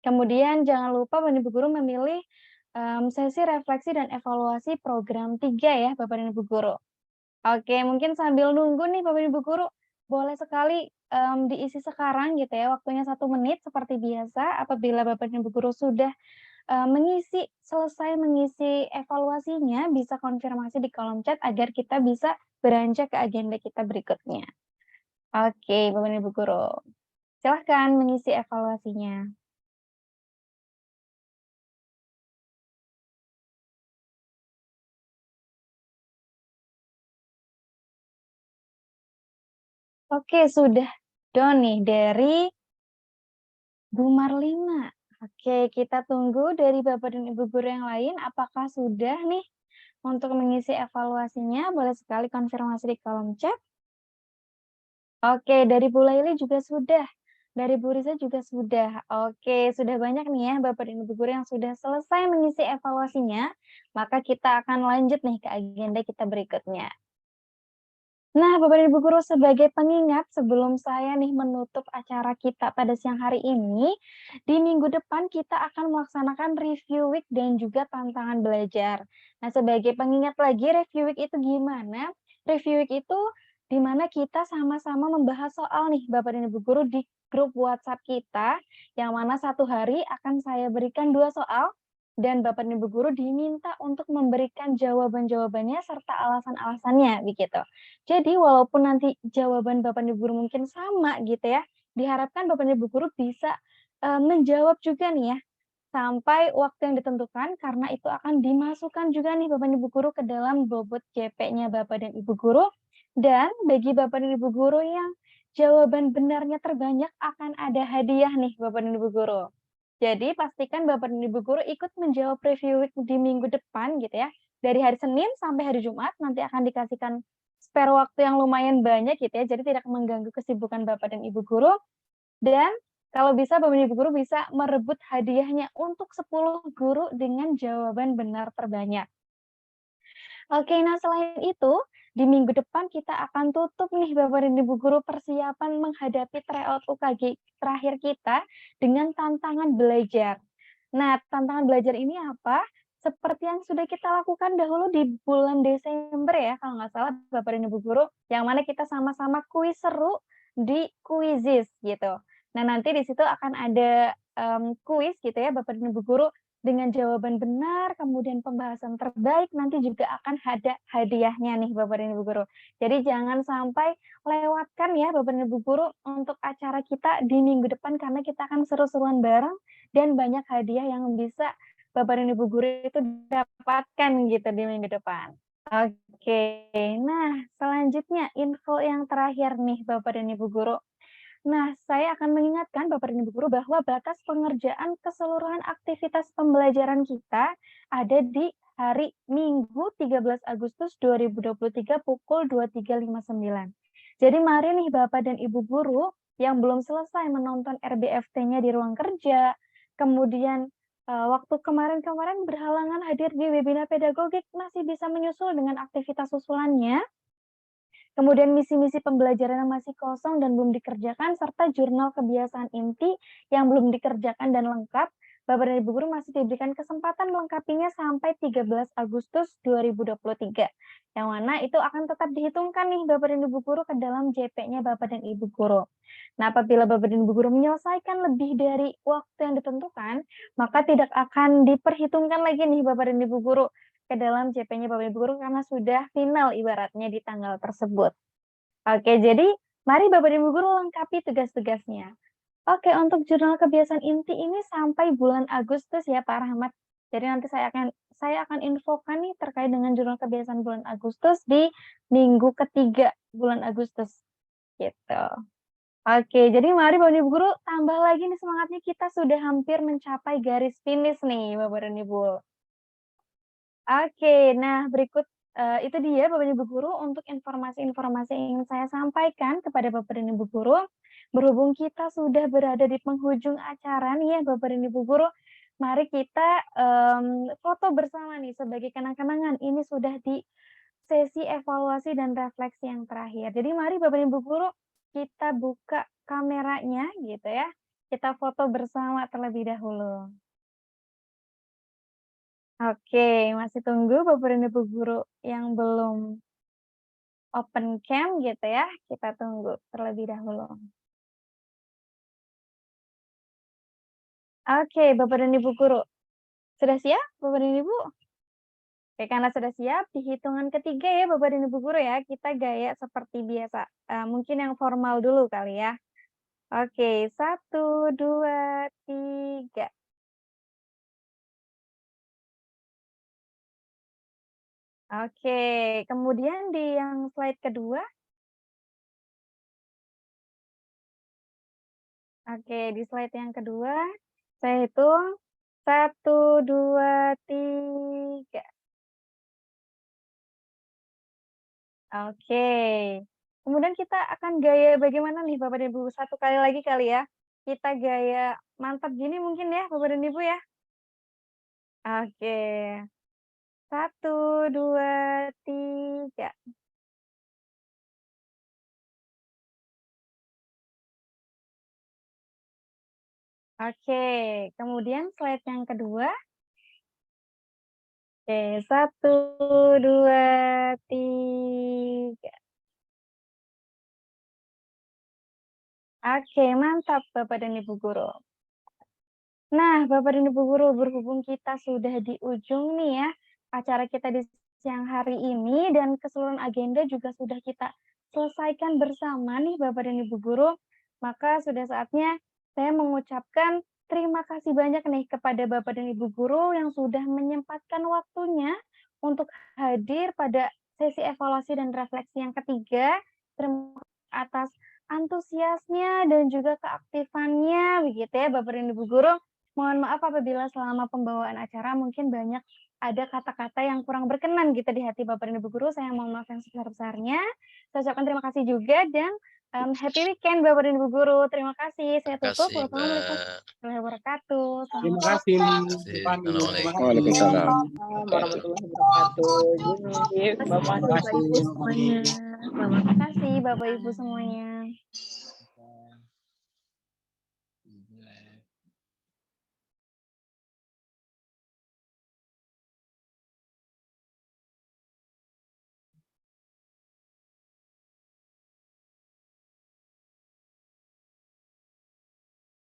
Speaker 1: Kemudian jangan lupa Bapak dan Ibu guru memilih sesi refleksi dan evaluasi program 3 ya Bapak dan Ibu guru. Oke, mungkin sambil nunggu nih Bapak dan Ibu guru, boleh sekali diisi sekarang gitu ya, waktunya 1 menit seperti biasa. Apabila Bapak dan Ibu guru sudah selesai mengisi evaluasinya, bisa konfirmasi di kolom chat agar kita bisa beranjak ke agenda kita berikutnya. Oke, Bapak dan Ibu guru, silahkan mengisi evaluasinya. Oke, sudah done nih dari Bu Marlina. Oke, kita tunggu dari Bapak dan Ibu guru yang lain, apakah sudah nih untuk mengisi evaluasinya? Boleh sekali konfirmasi di kolom chat. Oke, dari Bu Laili juga sudah, dari Bu Risa juga sudah. Oke, sudah banyak nih ya Bapak dan Ibu guru yang sudah selesai mengisi evaluasinya, maka kita akan lanjut nih ke agenda kita berikutnya. Nah, Bapak dan Ibu guru, sebagai pengingat sebelum saya nih menutup acara kita pada siang hari ini, di minggu depan kita akan melaksanakan review week dan juga tantangan belajar. Nah, sebagai pengingat lagi, review week itu gimana? Review week itu di mana kita sama-sama membahas soal nih, Bapak dan Ibu guru, di grup WhatsApp kita, yang mana satu hari akan saya berikan 2 soal, dan Bapak dan Ibu guru diminta untuk memberikan jawaban-jawabannya serta alasan-alasannya, begitu. Jadi walaupun nanti jawaban Bapak dan Ibu guru mungkin sama gitu ya, diharapkan Bapak dan Ibu guru bisa menjawab juga nih ya, sampai waktu yang ditentukan karena itu akan dimasukkan juga nih Bapak dan Ibu guru ke dalam bobot JP-nya Bapak dan Ibu guru. Dan bagi Bapak dan Ibu guru yang jawaban benarnya terbanyak akan ada hadiah nih Bapak dan Ibu guru. Jadi pastikan Bapak dan Ibu guru ikut menjawab preview week di minggu depan gitu ya. Dari hari Senin sampai hari Jumat nanti akan dikasihkan spare waktu yang lumayan banyak gitu ya. Jadi tidak mengganggu kesibukan Bapak dan Ibu guru. Dan kalau bisa Bapak dan Ibu guru bisa merebut hadiahnya untuk 10 guru dengan jawaban benar terbanyak. Oke, nah selain itu, di minggu depan kita akan tutup nih Bapak dan Ibu guru persiapan menghadapi tryout UKG terakhir kita dengan tantangan belajar. Nah, tantangan belajar ini apa? Seperti yang sudah kita lakukan dahulu di bulan Desember ya, kalau nggak salah Bapak dan Ibu guru, yang mana kita sama-sama kuis seru di Quizizz gitu. Nah, nanti di situ akan ada kuis gitu ya Bapak dan Ibu guru dengan jawaban benar, kemudian pembahasan terbaik, nanti juga akan ada hadiahnya nih Bapak dan Ibu guru. Jadi jangan sampai lewatkan ya Bapak dan Ibu guru untuk acara kita di minggu depan karena kita akan seru-seruan bareng dan banyak hadiah yang bisa Bapak dan Ibu guru itu dapatkan gitu di minggu depan. Oke, nah selanjutnya info yang terakhir nih Bapak dan Ibu guru. Nah, saya akan mengingatkan Bapak dan Ibu guru bahwa batas pengerjaan keseluruhan aktivitas pembelajaran kita ada di hari Minggu 13 Agustus 2023 pukul 23.59. Jadi mari nih Bapak dan Ibu guru yang belum selesai menonton RBFT-nya di ruang kerja, kemudian waktu kemarin-kemarin berhalangan hadir di webinar pedagogik masih bisa menyusul dengan aktivitas susulannya. Kemudian misi-misi pembelajaran yang masih kosong dan belum dikerjakan, serta jurnal kebiasaan inti yang belum dikerjakan dan lengkap, Bapak dan Ibu guru masih diberikan kesempatan melengkapinya sampai 13 Agustus 2023. Yang mana itu akan tetap dihitungkan nih Bapak dan Ibu guru ke dalam JP-nya Bapak dan Ibu guru. Nah, apabila Bapak dan Ibu guru menyelesaikan lebih dari waktu yang ditentukan, maka tidak akan diperhitungkan lagi nih Bapak dan Ibu guru ke dalam JP-nya Bapak Ibu guru karena sudah final ibaratnya di tanggal tersebut. Oke, jadi mari Bapak dan Ibu guru lengkapi tugas-tugasnya. Oke, untuk jurnal kebiasaan inti ini sampai bulan Agustus ya Pak Rahmat. Jadi nanti saya akan infokan nih terkait dengan jurnal kebiasaan bulan Agustus di minggu ketiga bulan Agustus. Gitu. Oke, jadi mari Bapak dan Ibu guru tambah lagi nih semangatnya, kita sudah hampir mencapai garis finish nih Bapak dan Ibu. Oke, nah berikut itu dia Bapak dan Ibu guru untuk informasi-informasi yang ingin saya sampaikan kepada Bapak dan Ibu guru. Berhubung kita sudah berada di penghujung acara nih ya Bapak dan Ibu guru, mari kita foto bersama nih sebagai kenang-kenangan. Ini sudah di sesi evaluasi dan refleksi yang terakhir. Jadi mari Bapak dan Ibu guru kita buka kameranya gitu ya. Kita foto bersama terlebih dahulu. Oke, masih tunggu Bapak dan Ibu guru yang belum open cam gitu ya. Kita tunggu terlebih dahulu. Oke, Bapak dan Ibu guru. Sudah siap Bapak dan Ibu? Oke, karena sudah siap, di hitungan ketiga ya Bapak dan Ibu guru ya, kita gaya seperti biasa. Mungkin yang formal dulu kali ya. Oke, 1, 2, 3. Oke, kemudian di yang slide kedua. Oke, di slide yang kedua, saya hitung 1, 2, 3. Oke, kemudian kita akan gaya bagaimana nih Bapak dan Ibu? Satu kali lagi kali ya, kita gaya mantap gini mungkin ya Bapak dan Ibu ya? Oke, 1, 2, 3. Oke, kemudian slide yang kedua. Oke, 1, 2, 3. Oke, mantap Bapak dan Ibu guru. Nah, Bapak dan Ibu guru, berhubung kita sudah di ujung nih ya, acara kita di siang hari ini dan keseluruhan agenda juga sudah kita selesaikan bersama nih Bapak dan Ibu guru, maka sudah saatnya saya mengucapkan terima kasih banyak nih kepada Bapak dan Ibu guru yang sudah menyempatkan waktunya untuk hadir pada sesi evaluasi dan refleksi yang ketiga. Terima kasih atas antusiasnya dan juga keaktifannya begitu ya Bapak dan Ibu guru. Mohon maaf apabila selama pembawaan acara mungkin banyak ada kata-kata yang kurang berkenan gitu di hati Bapak dan Ibu guru. Saya mohon maaf yang sebesar-besarnya. Saya ucapkan terima kasih juga dan happy weekend Bapak dan Ibu guru. Terima kasih. Saya
Speaker 3: Terima
Speaker 1: tutup.
Speaker 3: kasih,
Speaker 1: Wassalamualaikum
Speaker 3: Mbak.
Speaker 1: warahmatullahi wabarakatuh.
Speaker 9: Terima
Speaker 1: Selamat
Speaker 9: kasih,
Speaker 3: Terima
Speaker 9: Bu
Speaker 3: kasih.
Speaker 9: Fani. Terima kasih.
Speaker 4: Waalaikumsalam.
Speaker 7: Warahmatullahi wabarakatuh. Jimmy, Bapak
Speaker 1: Bapak
Speaker 9: Terima kasih,
Speaker 1: Ibu
Speaker 9: Bu Fani.
Speaker 1: semuanya. Terima kasih Bapak Ibu semuanya.